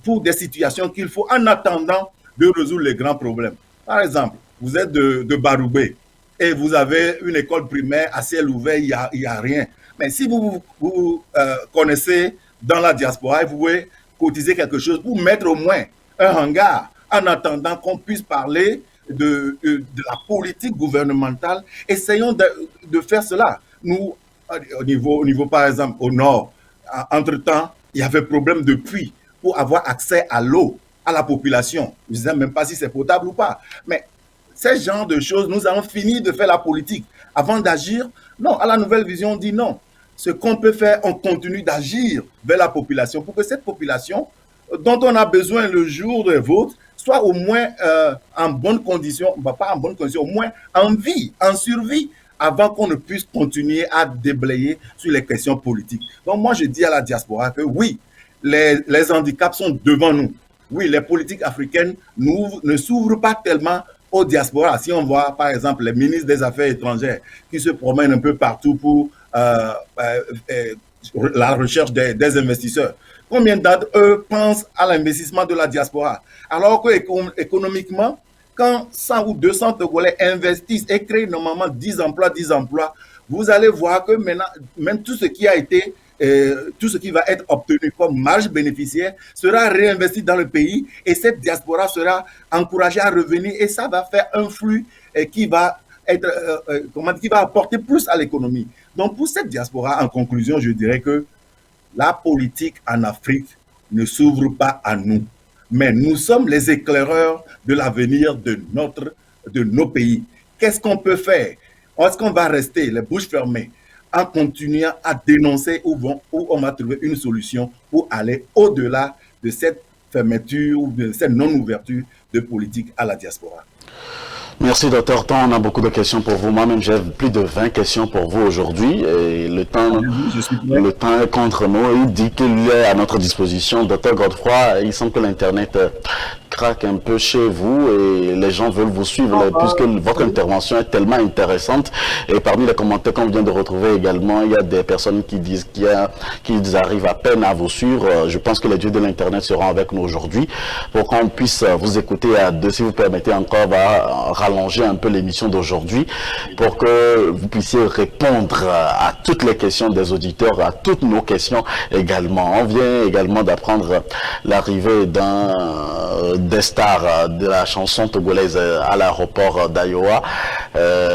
pour des situations qu'il faut en attendant de résoudre les grands problèmes. Par exemple, vous êtes de Baroubé et vous avez une école primaire à ciel ouvert, il n'y a rien. Mais si vous connaissez dans la diaspora, vous pouvez cotiser quelque chose pour mettre au moins un hangar en attendant qu'on puisse parler de la politique gouvernementale. Essayons de faire cela. Nous, au niveau, par exemple, au nord, entre-temps, il y avait problème de puits pour avoir accès à l'eau à la population. Je ne sais même pas si c'est potable ou pas. Mais ces genres de choses, nous avons fini de faire la politique. Avant d'agir, non, à la nouvelle vision, on dit non. Ce qu'on peut faire, on continue d'agir vers la population pour que cette population dont on a besoin le jour de vote soit au moins en bonne condition, pas en bonne condition, au moins en vie, en survie, avant qu'on ne puisse continuer à déblayer sur les questions politiques. Donc moi, je dis à la diaspora que oui, les handicaps sont devant nous. Oui, les politiques africaines ne s'ouvrent pas tellement aux diasporas. Si on voit, par exemple, les ministres des Affaires étrangères qui se promènent un peu partout pour la recherche des investisseurs, combien d'entre eux pensent à l'investissement de la diaspora? Alors qu'économiquement, quand 100 ou 200 Togolais investissent et créent normalement 10 emplois, vous allez voir que maintenant, même tout ce qui a été, tout ce qui va être obtenu comme marge bénéficiaire sera réinvesti dans le pays et cette diaspora sera encouragée à revenir et ça va faire un flux qui va être, qui va apporter plus à l'économie. Donc pour cette diaspora, en conclusion, je dirais que la politique en Afrique ne s'ouvre pas à nous, mais nous sommes les éclaireurs de l'avenir de nos pays. Qu'est-ce qu'on peut faire? Est-ce qu'on va rester les bouches fermées en continuant à dénoncer où on va trouver une solution pour aller au-delà de cette fermeture ou de cette non-ouverture de politique à la diaspora? Merci, Dr. Ton. On a beaucoup de questions pour vous. Moi-même, j'ai plus de 20 questions pour vous aujourd'hui. Et le temps est contre nous. Il dit qu'il est à notre disposition. Dr. Godefroy, il semble que l'Internet craque un peu chez vous et les gens veulent vous suivre puisque votre intervention est tellement intéressante. Et parmi les commentaires qu'on vient de retrouver également, il y a des personnes qui disent qu'ils arrivent à peine à vous suivre. Je pense que les dieux de l'Internet seront avec nous aujourd'hui pour qu'on puisse vous écouter à deux. Si vous permettez encore, rallonger un peu l'émission d'aujourd'hui pour que vous puissiez répondre à toutes les questions des auditeurs, à toutes nos questions également. On vient également d'apprendre l'arrivée des stars de la chanson togolaise à l'aéroport d'Iowa.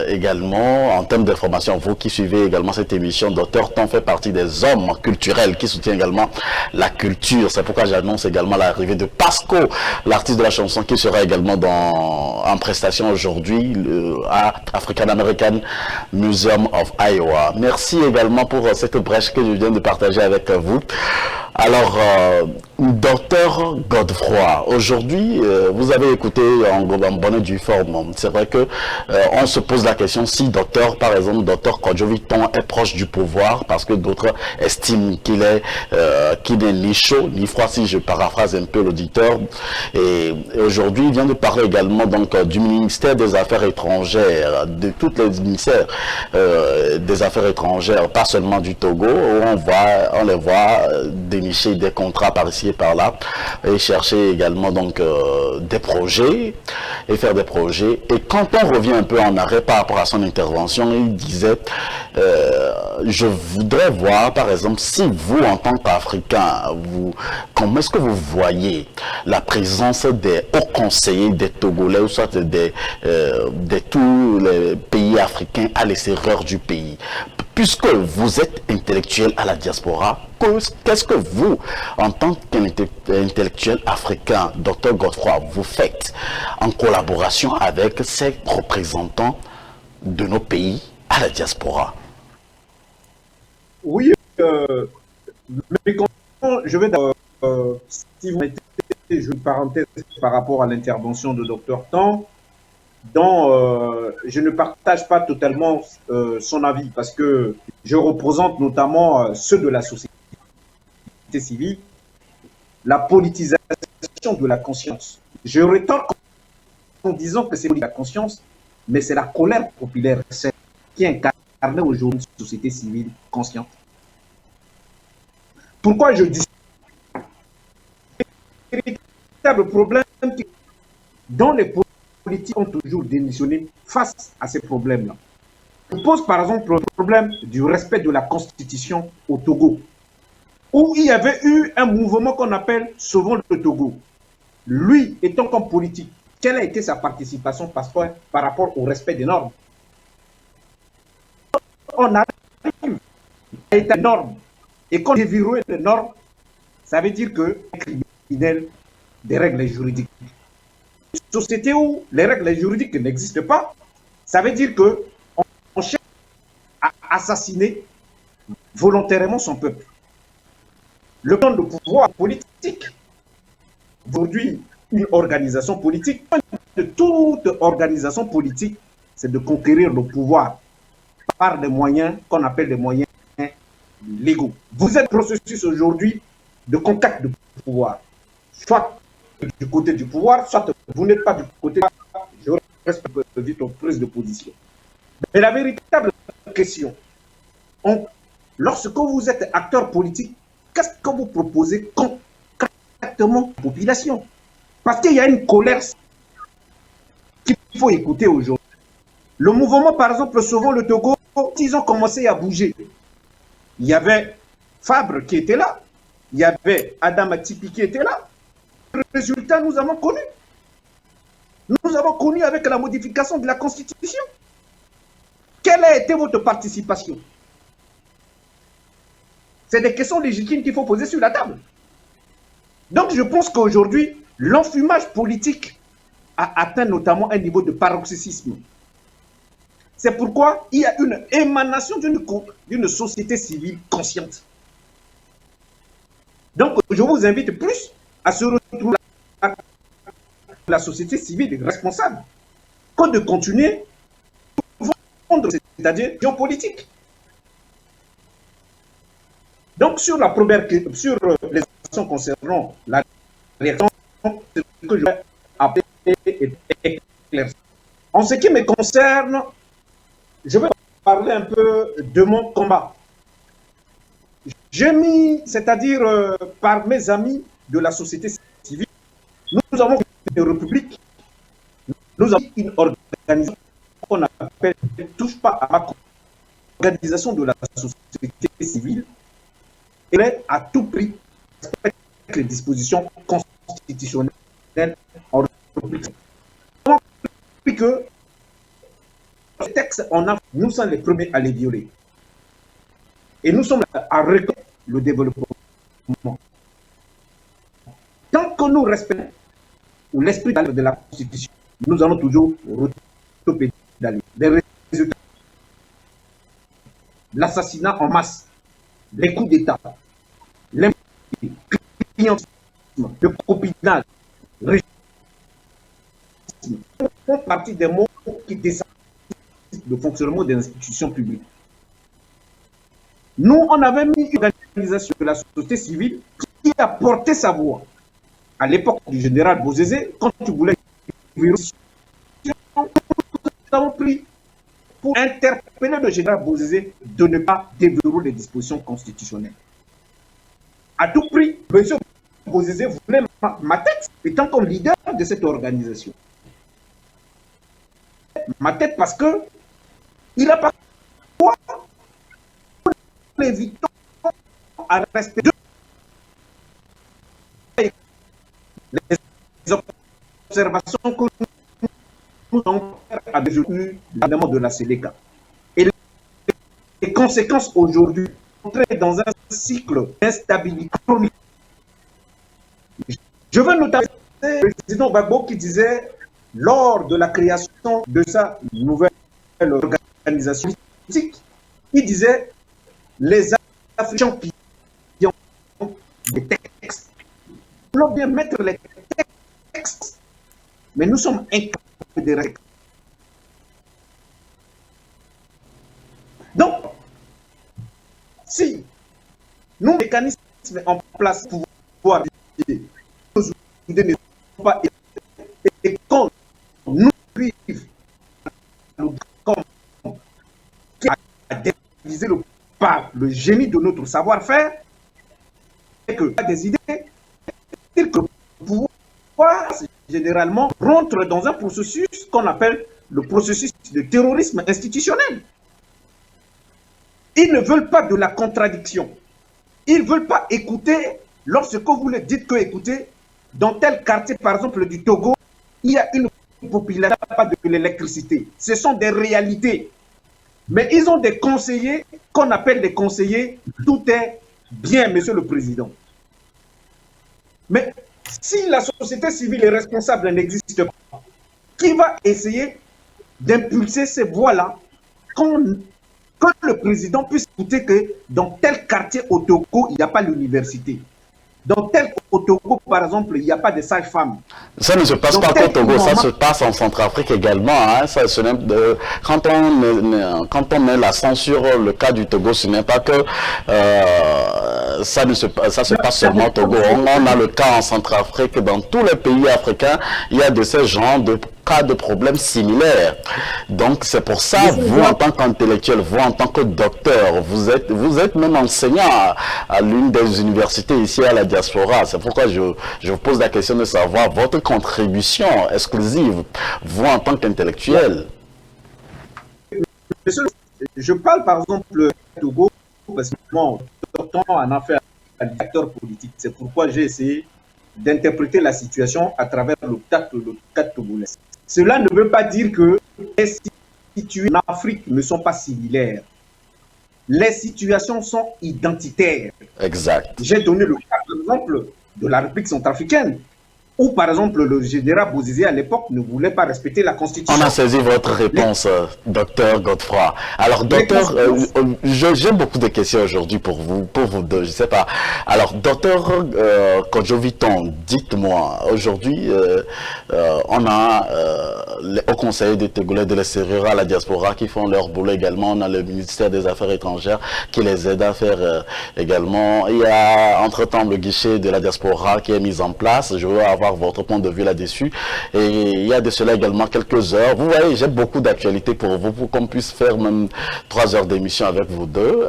Également, en termes d'information, vous qui suivez également cette émission, Dr. Ton fait partie des hommes culturels qui soutiennent également la culture. C'est pourquoi j'annonce également l'arrivée de Pasco, l'artiste de la chanson qui sera également en prestation aujourd'hui à African American Museum of Iowa. Merci également pour cette brèche que je viens de partager avec vous. Alors, Dr. Godefroy, aujourd'hui, vous avez écouté en bonne et due forme. C'est vrai que on se pose la question si par exemple, Dr. Kodjovi-Ton est proche du pouvoir, parce que d'autres estiment qu'il n'est ni chaud ni froid, si je paraphrase un peu l'auditeur. Et aujourd'hui, il vient de parler également donc du ministère des Affaires étrangères, de tous les ministères des Affaires étrangères, pas seulement du Togo, où on les voit dénicher des contrats par ici et par là et chercher également donc des projets et faire des projets. Et quand on revient un peu en arrêt par rapport à son intervention, il disait je voudrais voir par exemple si vous en tant qu'Africain, comment est-ce que vous voyez la présence des hauts conseillers des Togolais ou soit de tous les pays africains à l'extérieur du pays? Puisque vous êtes intellectuel à la diaspora, qu'est-ce que vous, en tant qu'intellectuel africain, Dr. Godefroy, vous faites en collaboration avec ces représentants de nos pays à la diaspora? Oui, mais quand je vais si vous mettez une parenthèse par rapport à l'intervention de Dr. Ton, dont je ne partage pas totalement son avis parce que je représente notamment ceux de la société civile, la politisation de la conscience. Je rétorque en disant que c'est la conscience, mais c'est la colère populaire qui incarne aujourd'hui une société civile consciente. Pourquoi je dis ça? Le véritable problème dont les politiques ont toujours démissionné face à ces problèmes-là. Je pose par exemple le problème du respect de la Constitution au Togo, où il y avait eu un mouvement qu'on appelle Sauvons le Togo. Lui, étant comme politique, quelle a été sa participation par rapport au respect des normes? On arrive à des normes, et quand on déverrouille les normes, ça veut dire que les criminels des règles juridiques. Une société où les règles juridiques n'existent pas, ça veut dire qu'on cherche à assassiner volontairement son peuple. Le plan de pouvoir politique, aujourd'hui, une organisation politique, de toute organisation politique, c'est de conquérir le pouvoir par des moyens qu'on appelle des moyens légaux. Vous êtes processus aujourd'hui de contact de pouvoir, soit du côté du pouvoir, soit vous n'êtes pas du côté du pouvoir. Je respecte vite votre prise de position. Mais la véritable question, lorsque vous êtes acteur politique, qu'est-ce que vous proposez concrètement à la population? Parce qu'il y a une colère faut écouter aujourd'hui. Le mouvement, par exemple, Sauvons le Togo, ils ont commencé à bouger. Il y avait Fabre qui était là, il y avait Adam Atipi qui était là. Le résultat, nous avons connu. Nous avons connu avec la modification de la Constitution. Quelle a été votre participation? C'est des questions légitimes qu'il faut poser sur la table. Donc je pense qu'aujourd'hui, l'enfumage politique a atteint notamment un niveau de paroxysme. C'est pourquoi il y a une émanation d'une société civile consciente. Donc je vous invite plus à se retrouver à la société civile responsable que de continuer à vendre, c'est-à-dire géopolitique. Donc, sur la première sur les actions concernant la réaction, c'est ce que je vais appeler et éclaircir. En ce qui me concerne, je vais parler un peu de mon combat. J'ai mis, c'est-à-dire par mes amis de la société civile, nous avons une république, nous avons une organisation qu'on appelle Touche pas à ma organisation de la société civile. Elle est à tout prix respecte les dispositions constitutionnelles en République. Depuis que le texte, nous sommes les premiers à les violer. Et nous sommes là à reconnaître le développement. Tant que nous respectons l'esprit de la Constitution, nous allons toujours pédaler. Les résultats, l'assassinat en masse, les coups d'État, clientélisme, le copinage, le font partie des mots qui descendent le fonctionnement des institutions publiques. Nous, on avait mis une organisation de la société civile qui a porté sa voix. À l'époque du général Bozézé, quand tu voulais nous avons pris pour interpeller le général Bozézé de ne pas déverrouiller les dispositions constitutionnelles. À tout prix, M. Bozézé voulait ma tête étant comme leader de cette organisation. Ma tête parce que il a pas l'évitons à respecter les observations que nous avons à des de la CEDECA. Et les conséquences aujourd'hui, entrer dans un cycle d'instabilité chronique. Je veux notamment le président Gbagbo qui disait, lors de la création de sa nouvelle organisation politique, il disait les Africains qui ont des textes. Nous voulons bien mettre les textes, mais nous sommes incapables de règles. Donc, si nos mécanismes en place pour pouvoir aider, nos idées ne sont pas et quand nous vivons qui a divisé par le génie de notre savoir-faire, et que des idées, que le pouvoir généralement rentre dans un processus qu'on appelle le processus de terrorisme institutionnel. Ils ne veulent pas de la contradiction. Ils ne veulent pas écouter lorsque vous leur dites que, écoutez, dans tel quartier, par exemple du Togo, il y a une population qui n'a pas de l'électricité. Ce sont des réalités. Mais ils ont des conseillers qu'on appelle des conseillers. Tout est bien, Monsieur le Président. Mais si la société civile et responsable n'existe pas, qui va essayer d'impulser ces voies-là que le président puisse écouter que dans tel quartier au Togo, il n'y a pas l'université. Dans tel au Togo, par exemple, il n'y a pas de sages-femmes. Ça ne se passe pas qu'au Togo, ça se passe en Centrafrique également. Hein. Ça, quand on met l'accent sur le cas du Togo, ce n'est pas que ça se passe seulement au Togo. On a le cas en Centrafrique, dans tous les pays africains, il y a de ces genres de cas de problèmes similaires. Donc c'est pour ça, vous en tant qu'intellectuel, vous en tant que docteur, vous êtes même enseignant à l'une des universités ici à la diaspora. C'est pourquoi je vous pose la question de savoir votre contribution exclusive, vous en tant qu'intellectuel. Je parle par exemple de Togo, parce que mon docteur en a fait un acteur politique. C'est pourquoi j'ai essayé d'interpréter la situation à travers le cas togolais. Cela ne veut pas dire que les situations en Afrique ne sont pas similaires. Les situations sont identitaires. Exact. J'ai donné le cas, par exemple, de la République centrafricaine, où, par exemple, le général Bozizé, à l'époque, ne voulait pas respecter la Constitution. On a saisi votre réponse, docteur Godefroy. Alors, docteur, j'ai beaucoup de questions aujourd'hui pour vous deux, je sais pas. Alors, docteur Kodjo-Viton, dites-moi, aujourd'hui, on a les hauts conseillers des Togolais de l'extérieur à la diaspora qui font leur boulot également. On a le ministère des Affaires étrangères qui les aide à faire également. Il y a, entre-temps, le guichet de la diaspora qui est mis en place. Je veux avoir votre point de vue là-dessus. Et il y a de cela également quelques heures. Vous voyez, j'ai beaucoup d'actualités pour vous, pour qu'on puisse faire même 3 heures d'émission avec vous deux.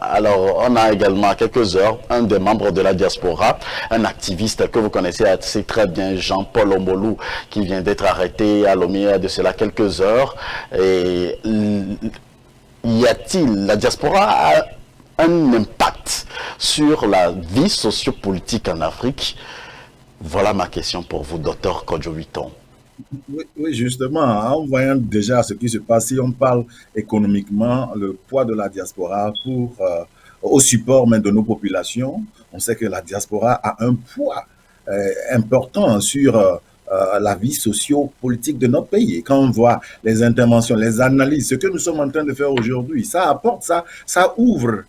Alors, on a également quelques heures un des membres de la diaspora, un activiste que vous connaissez assez très bien, Jean-Paul Ombolou, qui vient d'être arrêté à Lomé il y a de cela quelques heures. Et y a-t-il, la diaspora a un impact sur la vie sociopolitique en Afrique? Voilà ma question pour vous, docteur Kodjo-Viton. Oui, justement, en voyant déjà ce qui se passe, si on parle économiquement, le poids de la diaspora au support même de nos populations, on sait que la diaspora a un poids important sur la vie socio-politique de notre pays. Et quand on voit les interventions, les analyses, ce que nous sommes en train de faire aujourd'hui, ça apporte, ça ouvre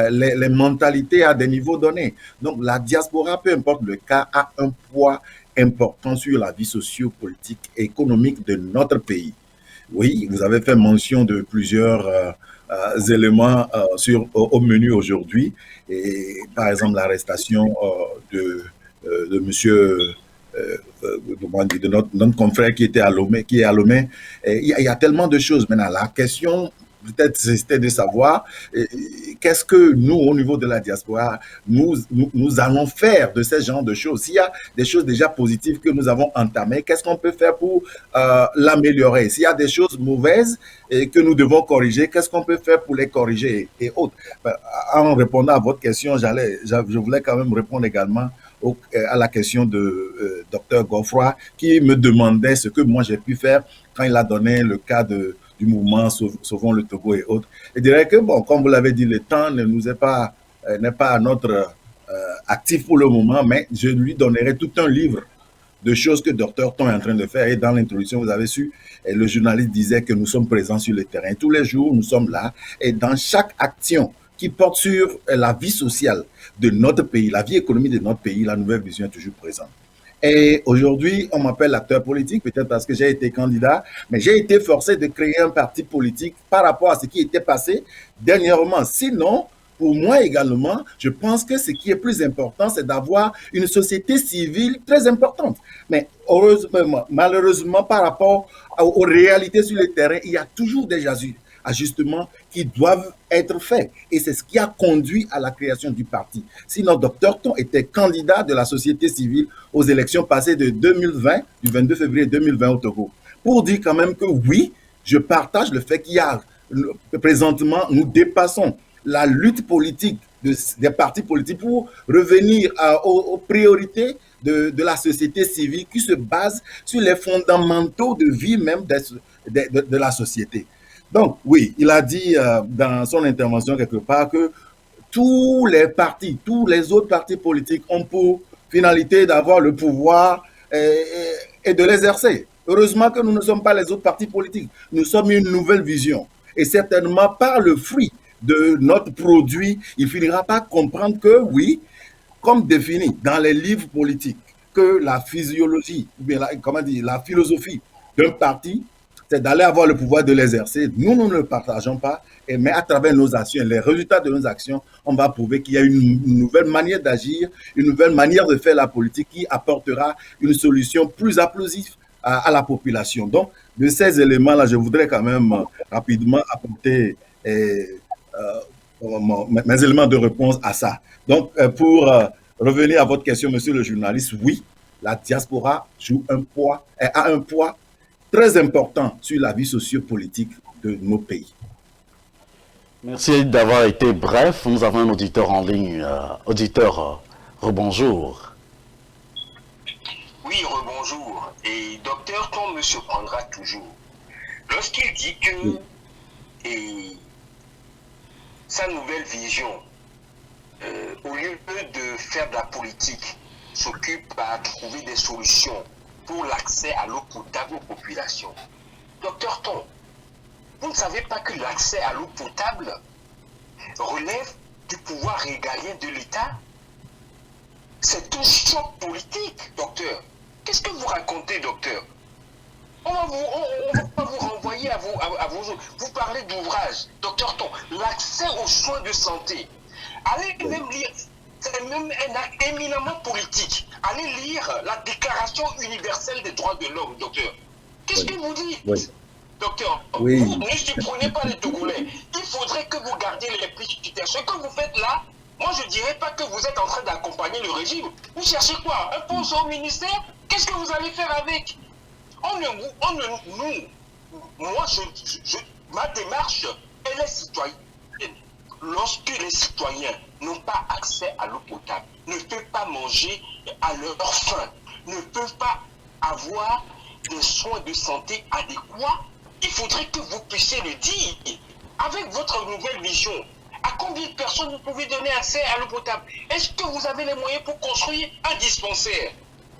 les mentalités à des niveaux donnés. Donc la diaspora, peu importe le cas, a un poids important sur la vie socio-politique et économique de notre pays. Oui, vous avez fait mention de plusieurs éléments au menu aujourd'hui. Et par exemple, l'arrestation de monsieur de notre confrère qui était à Lomé, qui est à Lomé. Il y a tellement de choses. Maintenant, la question, peut-être, c'était de savoir qu'est-ce que nous, au niveau de la diaspora, nous allons faire de ce genre de choses. S'il y a des choses déjà positives que nous avons entamées, qu'est-ce qu'on peut faire pour l'améliorer? S'il y a des choses mauvaises que nous devons corriger, qu'est-ce qu'on peut faire pour les corriger et autres? En répondant à votre question, je voulais quand même répondre également à la question de Dr Godefroy, qui me demandait ce que moi j'ai pu faire quand il a donné le cas du mouvement Sauvons le Togo et autres. Je dirais que, bon, comme vous l'avez dit, le temps n'est pas à notre actif pour le moment, mais je lui donnerai tout un livre de choses que Dr Ton est en train de faire. Et dans l'introduction, vous avez su, le journaliste disait que nous sommes présents sur le terrain. Tous les jours, nous sommes là. Et dans chaque action qui porte sur la vie sociale de notre pays, la vie économique de notre pays, la nouvelle vision est toujours présente. Et aujourd'hui, on m'appelle acteur politique, peut-être parce que j'ai été candidat, mais j'ai été forcé de créer un parti politique par rapport à ce qui était passé dernièrement. Sinon, pour moi également, je pense que ce qui est plus important, c'est d'avoir une société civile très importante. Mais malheureusement, par rapport aux réalités sur le terrain, il y a toujours des ajustements qui doivent être faits. Et c'est ce qui a conduit à la création du parti. Sinon, Dr Ton était candidat de la société civile aux élections passées de 2020, du 22 février 2020 au Togo. Pour dire quand même que oui, je partage le fait qu'il y a, présentement, nous dépassons la lutte politique des partis politiques pour revenir aux priorités de la société civile qui se base sur les fondamentaux de vie même de la société. Donc, oui, il a dit dans son intervention quelque part que tous les partis, tous les autres partis politiques ont pour finalité d'avoir le pouvoir et de l'exercer. Heureusement que nous ne sommes pas les autres partis politiques. Nous sommes une nouvelle vision. Et certainement par le fruit de notre produit, il finira par comprendre que, oui, comme défini dans les livres politiques, que la physiologie, ou bien la philosophie d'un parti, c'est d'aller avoir le pouvoir de l'exercer. Nous ne le partageons pas, mais à travers nos actions, les résultats de nos actions, on va prouver qu'il y a une nouvelle manière d'agir, une nouvelle manière de faire la politique qui apportera une solution plus à la population. Donc, de ces éléments-là, je voudrais quand même rapidement apporter mes éléments de réponse à ça. Donc, pour revenir à votre question, monsieur le journaliste, oui, la diaspora a un poids très important sur la vie sociopolitique de nos pays. Merci d'avoir été bref. Nous avons un auditeur en ligne. Rebonjour. Oui, rebonjour. Et docteur Ton me surprendra toujours. Lorsqu'il dit que sa nouvelle vision, au lieu de faire de la politique, s'occupe à trouver des solutions pour l'accès à l'eau potable aux populations. Docteur Ton, vous ne savez pas que l'accès à l'eau potable relève du pouvoir régalien de l'État? C'est un choc politique, docteur. Qu'est-ce que vous racontez, docteur? On va pas vous renvoyer à vos... Vous parlez d'ouvrage, docteur Ton, l'accès aux soins de santé. Allez même lire, c'est même un acte éminemment politique. Allez lire la Déclaration universelle des droits de l'homme, docteur. Qu'est-ce que vous dites, docteur? Vous ne supprenez pas les Togolais. Il faudrait que vous gardiez les critères. Ce que vous faites là, moi je ne dirais pas que vous êtes en train d'accompagner le régime. Vous cherchez quoi? Un poste au ministère? Qu'est-ce que vous allez faire avec? Ma démarche, elle est citoyenne. Lorsque les citoyens n'ont pas accès à l'eau potable, ne peuvent pas manger à leur faim, ne peuvent pas avoir des soins de santé adéquats, il faudrait que vous puissiez le dire. Avec votre nouvelle vision, à combien de personnes vous pouvez donner accès à l'eau potable? Est-ce que vous avez les moyens pour construire un dispensaire?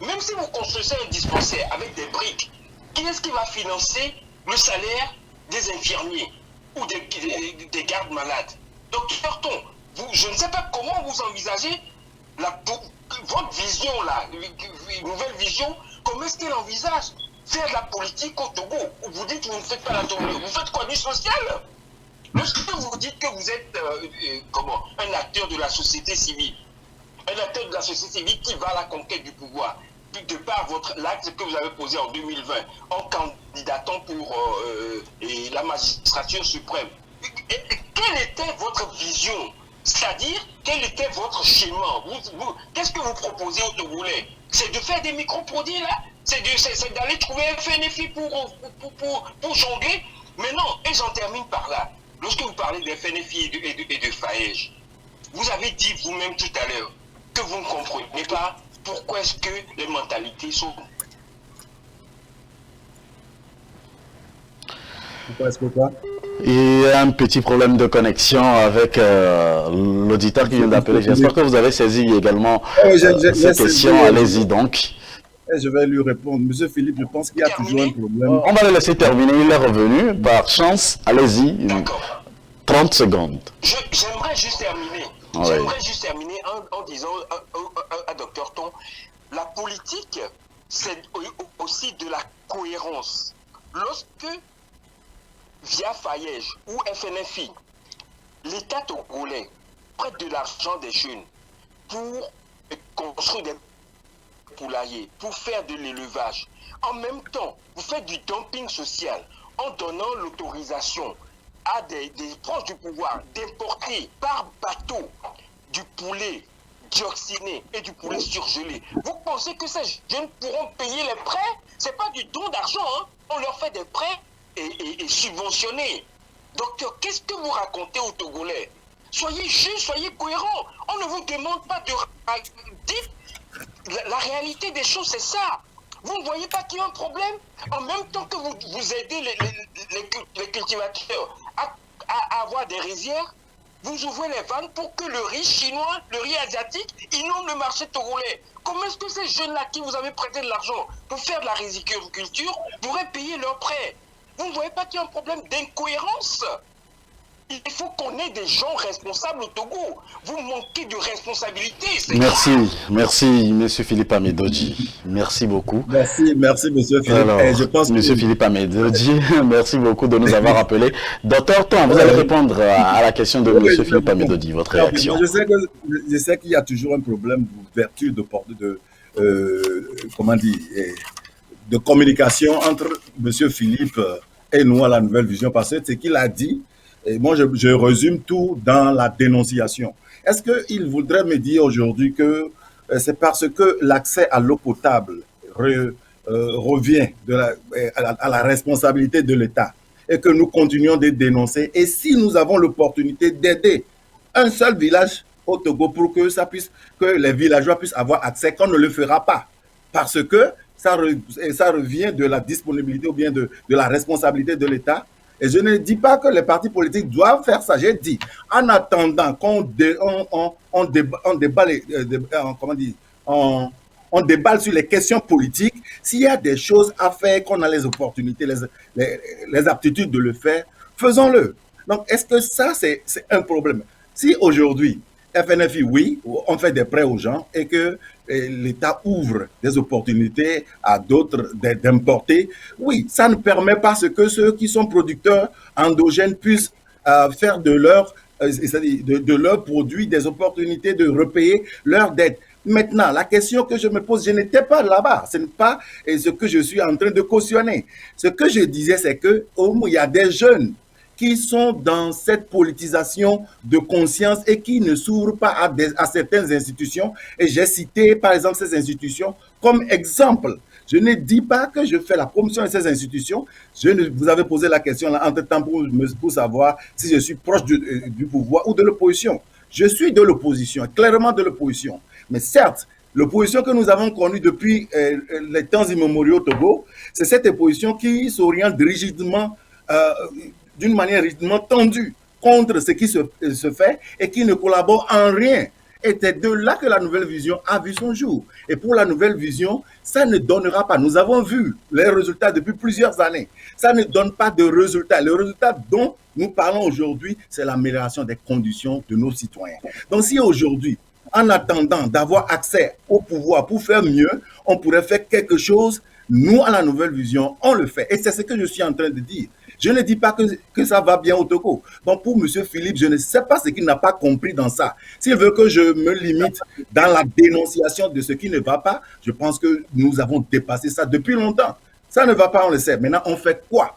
Même si vous construisez un dispensaire avec des briques, qui est-ce qui va financer le salaire des infirmiers ou des gardes malades? Docteur Ton, je ne sais pas comment vous envisagez votre vision là, nouvelle vision, comment est-ce qu'elle envisage faire de la politique au Togo? Vous dites que vous ne faites pas la Togo, vous faites quoi, du social? Lorsque vous dites que vous êtes un acteur de la société civile, un acteur de la société civile qui va à la conquête du pouvoir, de par l'acte que vous avez posé en 2020 en candidatant pour la magistrature suprême, quelle était votre vision? C'est-à-dire, quel était votre schéma? Qu'est-ce que vous proposez aux Togolais? C'est de faire des micro-produits là? C'est d'aller trouver un FNFI pour jongler? Mais non, et j'en termine par là. Lorsque vous parlez des FNFI et de FAEJ, vous avez dit vous-même tout à l'heure que vous ne comprenez pas pourquoi est-ce que les mentalités sont... Pourquoi est-ce que quoi? Il y a un petit problème de connexion avec l'auditeur qui vient d'appeler. J'espère que vous avez saisi également cette question. Allez-y donc. Je vais lui répondre. Monsieur Philippe, je pense qu'il y a toujours un problème. On va le laisser terminer. Il est revenu. Par chance, allez-y. 30 secondes. J'aimerais juste terminer. Oui. J'aimerais juste terminer en disant à Dr Ton, la politique, c'est aussi de la cohérence. Lorsque, via FAEJ ou FNFI, l'État togolais prête de l'argent des jeunes pour construire des poulaillers, pour faire de l'élevage, en même temps, vous faites du dumping social en donnant l'autorisation à des proches du pouvoir d'importer par bateau du poulet dioxiné et du poulet surgelé. Vous pensez que ces jeunes pourront payer les prêts? C'est pas du don d'argent, hein? On leur fait des prêts et subventionnés. Docteur, qu'est-ce que vous racontez aux Togolais? Soyez juste, soyez cohérents. On ne vous demande pas de... Dites, la réalité des choses, c'est ça. Vous ne voyez pas qu'il y a un problème? En même temps que vous aidez les cultivateurs à avoir des rizières, vous ouvrez les vannes pour que le riz chinois, le riz asiatique, inonde le marché togolais. Comment est-ce que ces jeunes-là qui vous avez prêté de l'argent pour faire de la riziculture pourraient payer leurs prêts? Vous ne voyez pas qu'il y a un problème d'incohérence? Il faut qu'on ait des gens responsables au Togo. Vous manquez de responsabilité. Merci, monsieur Philippe Amédodji. Merci beaucoup. Merci, monsieur Philippe. Alors, je pense monsieur Philippe Amédodji, merci beaucoup de nous avoir appelés. Docteur Ton, vous allez répondre à la question de monsieur Philippe Amédodji, votre réaction. Je sais qu'il y a toujours un problème d'ouverture de communication entre M. Philippe et nous à la Nouvelle Vision, parce que ce qu'il a dit, et moi je résume tout dans la dénonciation. Est-ce qu'il voudrait me dire aujourd'hui que c'est parce que l'accès à l'eau potable revient à la responsabilité de l'État et que nous continuons de dénoncer, et si nous avons l'opportunité d'aider un seul village au Togo pour que les villageois puissent avoir accès, qu'on ne le fera pas, parce que ça revient de la disponibilité ou bien de la responsabilité de l'État. Et je ne dis pas que les partis politiques doivent faire ça. J'ai dit, en attendant on déballe sur les questions politiques, s'il y a des choses à faire, qu'on a les opportunités, les aptitudes de le faire, faisons-le. Donc, est-ce que ça, c'est un problème? Si aujourd'hui, FNFI, oui, on fait des prêts aux gens et que l'État ouvre des opportunités à d'autres d'importer, oui, ça ne permet pas que ceux qui sont producteurs endogènes puissent faire de leurs produits des opportunités de repayer leurs dettes. Maintenant, la question que je me pose, je n'étais pas là-bas, ce n'est pas ce que je suis en train de cautionner. Ce que je disais, c'est qu'il y a des jeunes qui sont dans cette politisation de conscience et qui ne s'ouvrent pas à certaines institutions. Et j'ai cité, par exemple, ces institutions comme exemple. Je ne dis pas que je fais la promotion de ces institutions. Vous avez posé la question là, entre-temps pour savoir si je suis proche du pouvoir ou de l'opposition. Je suis de l'opposition, clairement de l'opposition. Mais certes, l'opposition que nous avons connue depuis les temps immémoriaux au Togo, c'est cette opposition qui s'oriente rigidement d'une manière rigidement tendue contre ce qui se fait et qui ne collabore en rien. Et c'est de là que la Nouvelle Vision a vu son jour. Et pour la Nouvelle Vision, ça ne donnera pas. Nous avons vu les résultats depuis plusieurs années. Ça ne donne pas de résultats. Le résultat dont nous parlons aujourd'hui, c'est l'amélioration des conditions de nos citoyens. Donc si aujourd'hui, en attendant d'avoir accès au pouvoir pour faire mieux, on pourrait faire quelque chose, nous, à la Nouvelle Vision, on le fait. Et c'est ce que je suis en train de dire. Je ne dis pas que ça va bien au Togo. Donc pour M. Philippe, je ne sais pas ce qu'il n'a pas compris dans ça. S'il veut que je me limite dans la dénonciation de ce qui ne va pas, je pense que nous avons dépassé ça depuis longtemps. Ça ne va pas, on le sait. Maintenant, on fait quoi?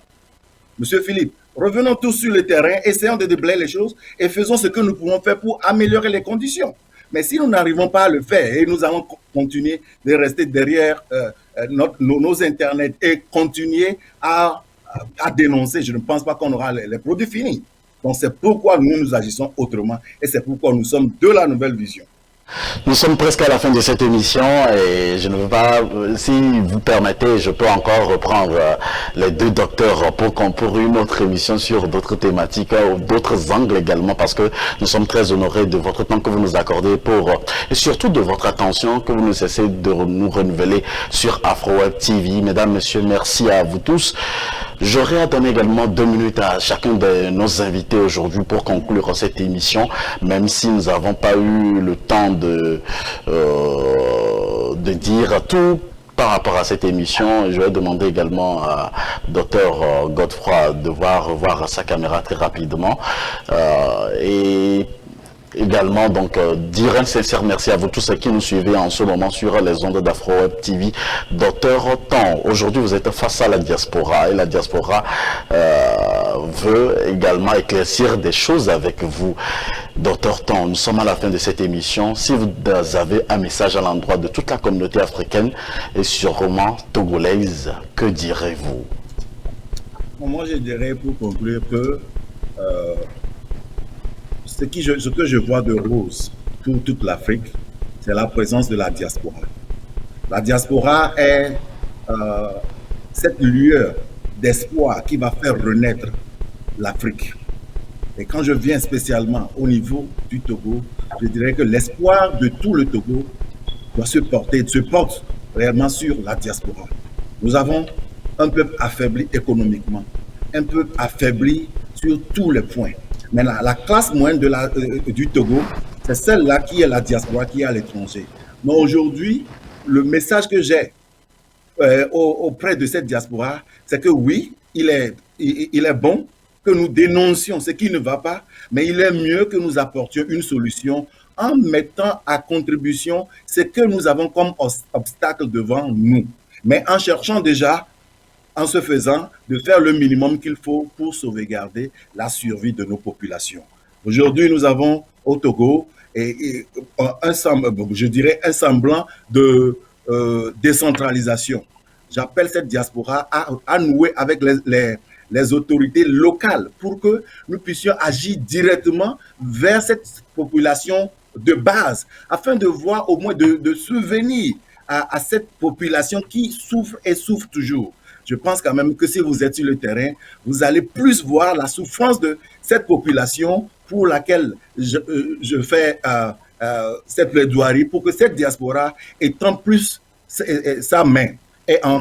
M. Philippe, revenons tous sur le terrain, essayons de déblayer les choses et faisons ce que nous pouvons faire pour améliorer les conditions. Mais si nous n'arrivons pas à le faire et nous allons continuer de rester derrière nos internets et continuer à dénoncer, je ne pense pas qu'on aura les produits finis. Donc c'est pourquoi nous agissons autrement et c'est pourquoi nous sommes de la Nouvelle Vision. Nous sommes presque à la fin de cette émission et je ne veux pas, si vous permettez, je peux encore reprendre les deux docteurs pour une autre émission sur d'autres thématiques ou d'autres angles également, parce que nous sommes très honorés de votre temps que vous nous accordez et surtout de votre attention que vous ne cessez de nous renouveler sur AfroWeb TV. Mesdames, Messieurs, merci à vous tous. J'aurais à donner également 2 minutes à chacun de nos invités aujourd'hui pour conclure cette émission, même si nous n'avons pas eu le temps de dire tout par rapport à cette émission. Je vais demander également à Dr Godefroy de revoir sa caméra très rapidement et également donc dire un sincère merci à vous tous qui nous suivez en ce moment sur les ondes d'AfroWeb TV. Docteur Ton, aujourd'hui vous êtes face à la diaspora et la diaspora veut également éclaircir des choses avec vous. Docteur Ton, nous sommes à la fin de cette émission. Si vous avez un message à l'endroit de toute la communauté africaine et sûrement togolaise, que direz-vous? Moi je dirais pour conclure que ce que je vois de rose pour toute l'Afrique, c'est la présence de la diaspora. La diaspora est cette lueur d'espoir qui va faire renaître l'Afrique. Et quand je viens spécialement au niveau du Togo, je dirais que l'espoir de tout le Togo doit se porte réellement sur la diaspora. Nous avons un peuple affaibli économiquement, un peuple affaibli sur tous les points. Mais la classe moyenne du Togo, c'est celle-là qui est la diaspora, qui est à l'étranger. Mais aujourd'hui, le message que j'ai auprès de cette diaspora, c'est que oui, il est bon que nous dénoncions ce qui ne va pas, mais il est mieux que nous apportions une solution en mettant à contribution ce que nous avons comme obstacle devant nous. mais en cherchant déjà, en se faisant, de faire le minimum qu'il faut pour sauvegarder la survie de nos populations. Aujourd'hui, nous avons au Togo je dirais un semblant de décentralisation. J'appelle cette diaspora à nouer avec les autorités locales pour que nous puissions agir directement vers cette population de base, afin de voir au moins de subvenir à cette population qui souffre et souffre toujours. Je pense quand même que si vous êtes sur le terrain, vous allez plus voir la souffrance de cette population pour laquelle je fais cette plaidoirie pour que cette diaspora étend plus sa main et en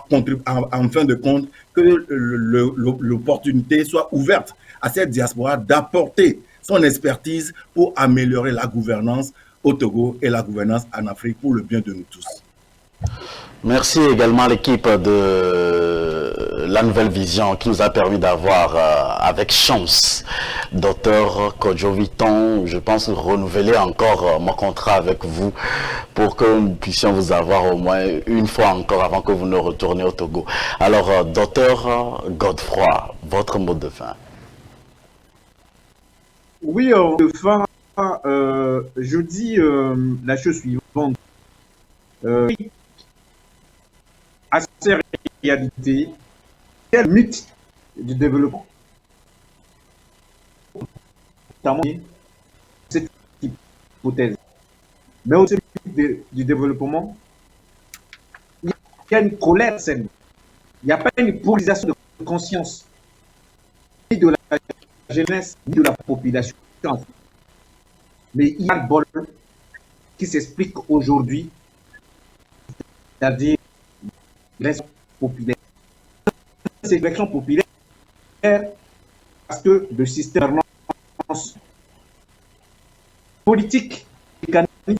fin de compte que l'opportunité soit ouverte à cette diaspora d'apporter son expertise pour améliorer la gouvernance au Togo et la gouvernance en Afrique pour le bien de nous tous. Merci également à l'équipe de La Nouvelle Vision qui nous a permis d'avoir avec chance Dr Kojo Viton. Je pense renouveler encore mon contrat avec vous pour que nous puissions vous avoir au moins une fois encore avant que vous ne retourniez au Togo. Alors, Dr Godefroy, votre mot de fin. Oui, de fin, je dis la chose suivante. À ces réalités, quel mythe du développement, notamment cette hypothèse, mais aussi du développement, il y a une colère saine, il n'y a pas une polarisation de conscience, ni de la jeunesse, ni de la population, mais il y a le bol qui s'explique aujourd'hui, c'est-à-dire l'élection populaire. C'est l'élection populaire parce que le système politique mécaniste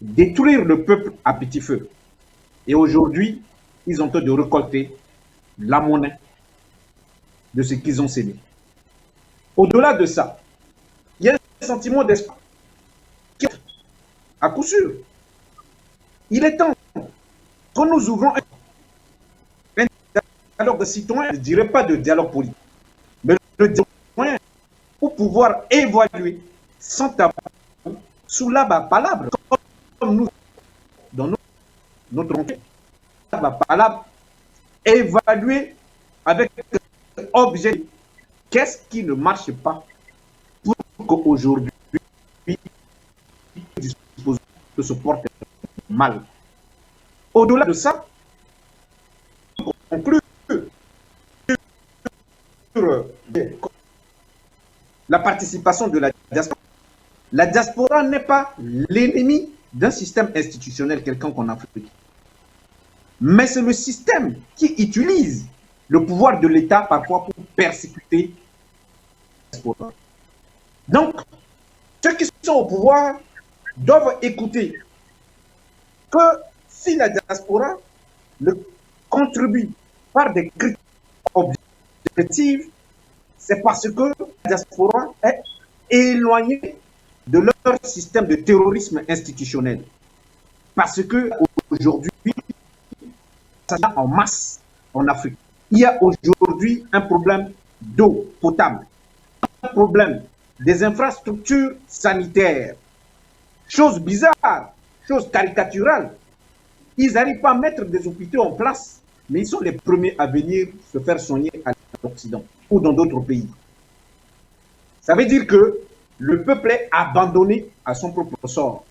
détruire le peuple à petit feu. Et aujourd'hui, ils ont tort de récolter la monnaie de ce qu'ils ont sémé. Au-delà de ça, il y a un sentiment d'espoir. À coup sûr, il est temps que nous ouvrons un dialogue de citoyens, je ne dirais pas de dialogue politique, mais le dialogue citoyen pour pouvoir évaluer sans tabou, sous la palabre, comme nous, dans notre enquête, la palabre, évaluer avec objet qu'est-ce qui ne marche pas pour qu'aujourd'hui, de se porter mal. Au-delà de ça, pour conclure sur la participation de la diaspora n'est pas l'ennemi d'un système institutionnel quelconque en Afrique. Mais c'est le système qui utilise le pouvoir de l'État parfois pour persécuter la diaspora. Donc, ceux qui sont au pouvoir doivent écouter que si la diaspora ne contribue par des critiques objectives, c'est parce que la diaspora est éloignée de leur système de terrorisme institutionnel. Parce que aujourd'hui, ça y a en masse en Afrique. Il y a aujourd'hui un problème d'eau potable, un problème des infrastructures sanitaires. Chose bizarre, chose caricaturale. Ils n'arrivent pas à mettre des hôpitaux en place, mais ils sont les premiers à venir se faire soigner à l'Occident ou dans d'autres pays. Ça veut dire que le peuple est abandonné à son propre sort.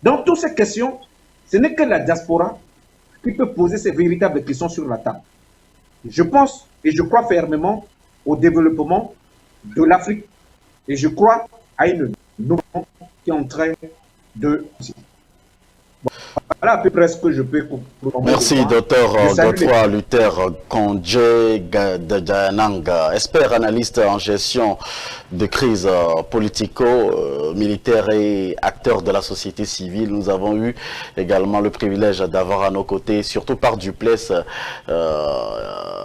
Dans toutes ces questions, ce n'est que la diaspora qui peut poser ces véritables questions sur la table. Je pense et je crois fermement au développement de l'Afrique et je crois à une nouvelle qui est en train de... Voilà à peu près ce que je peux... Merci, docteur Godefroy Luther Kondje Dajanang, expert analyste en gestion de crise politico-militaire et acteurs de la société civile. Nous avons eu également le privilège d'avoir à nos côtés, surtout par Duplessis,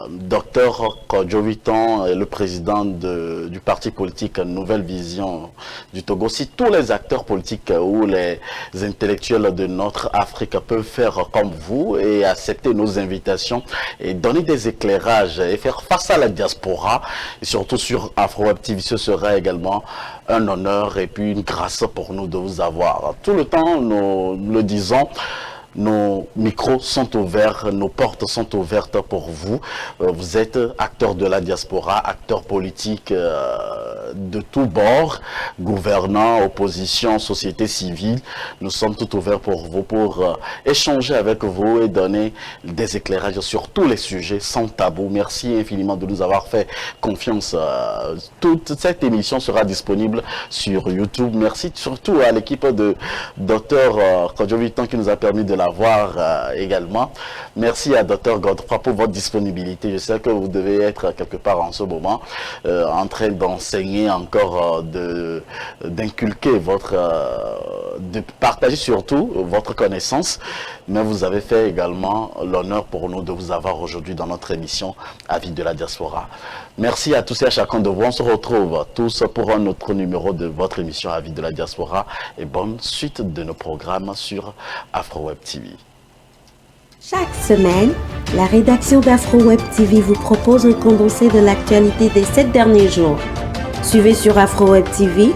Dr Kojo Viton, le président du parti politique Nouvelle Vision du Togo. Si tous les acteurs politiques ou les intellectuels de notre Afrique peuvent faire comme vous et accepter nos invitations et donner des éclairages et faire face à la diaspora, et surtout sur AfroWeb TV, ce sera également un honneur et puis une grâce pour nous de vous avoir. Tout le temps, nous le disons, nos micros sont ouverts, nos portes sont ouvertes pour vous. Vous êtes acteurs de la diaspora, acteurs politiques de tous bords, gouvernants, opposition, société civile. Nous sommes tout ouverts pour vous, pour échanger avec vous et donner des éclairages sur tous les sujets sans tabou. Merci infiniment de nous avoir fait confiance. Toute cette émission sera disponible sur YouTube. Merci surtout à l'équipe de Dr Kojo Viton qui nous a permis de la voir également. Merci à Dr Godefroy pour votre disponibilité. Je sais que vous devez être quelque part en ce moment en train d'enseigner encore, d'inculquer de partager surtout votre connaissance, mais vous avez fait également l'honneur pour nous de vous avoir aujourd'hui dans notre émission Avis de la diaspora. Merci à tous et à chacun de vous. On se retrouve tous pour un autre numéro de votre émission Avis de la diaspora et bonne suite de nos programmes sur AfroWeb TV. Chaque semaine, la rédaction d'AfroWeb TV vous propose un condensé de l'actualité des 7 derniers jours. Suivez sur AfroWeb TV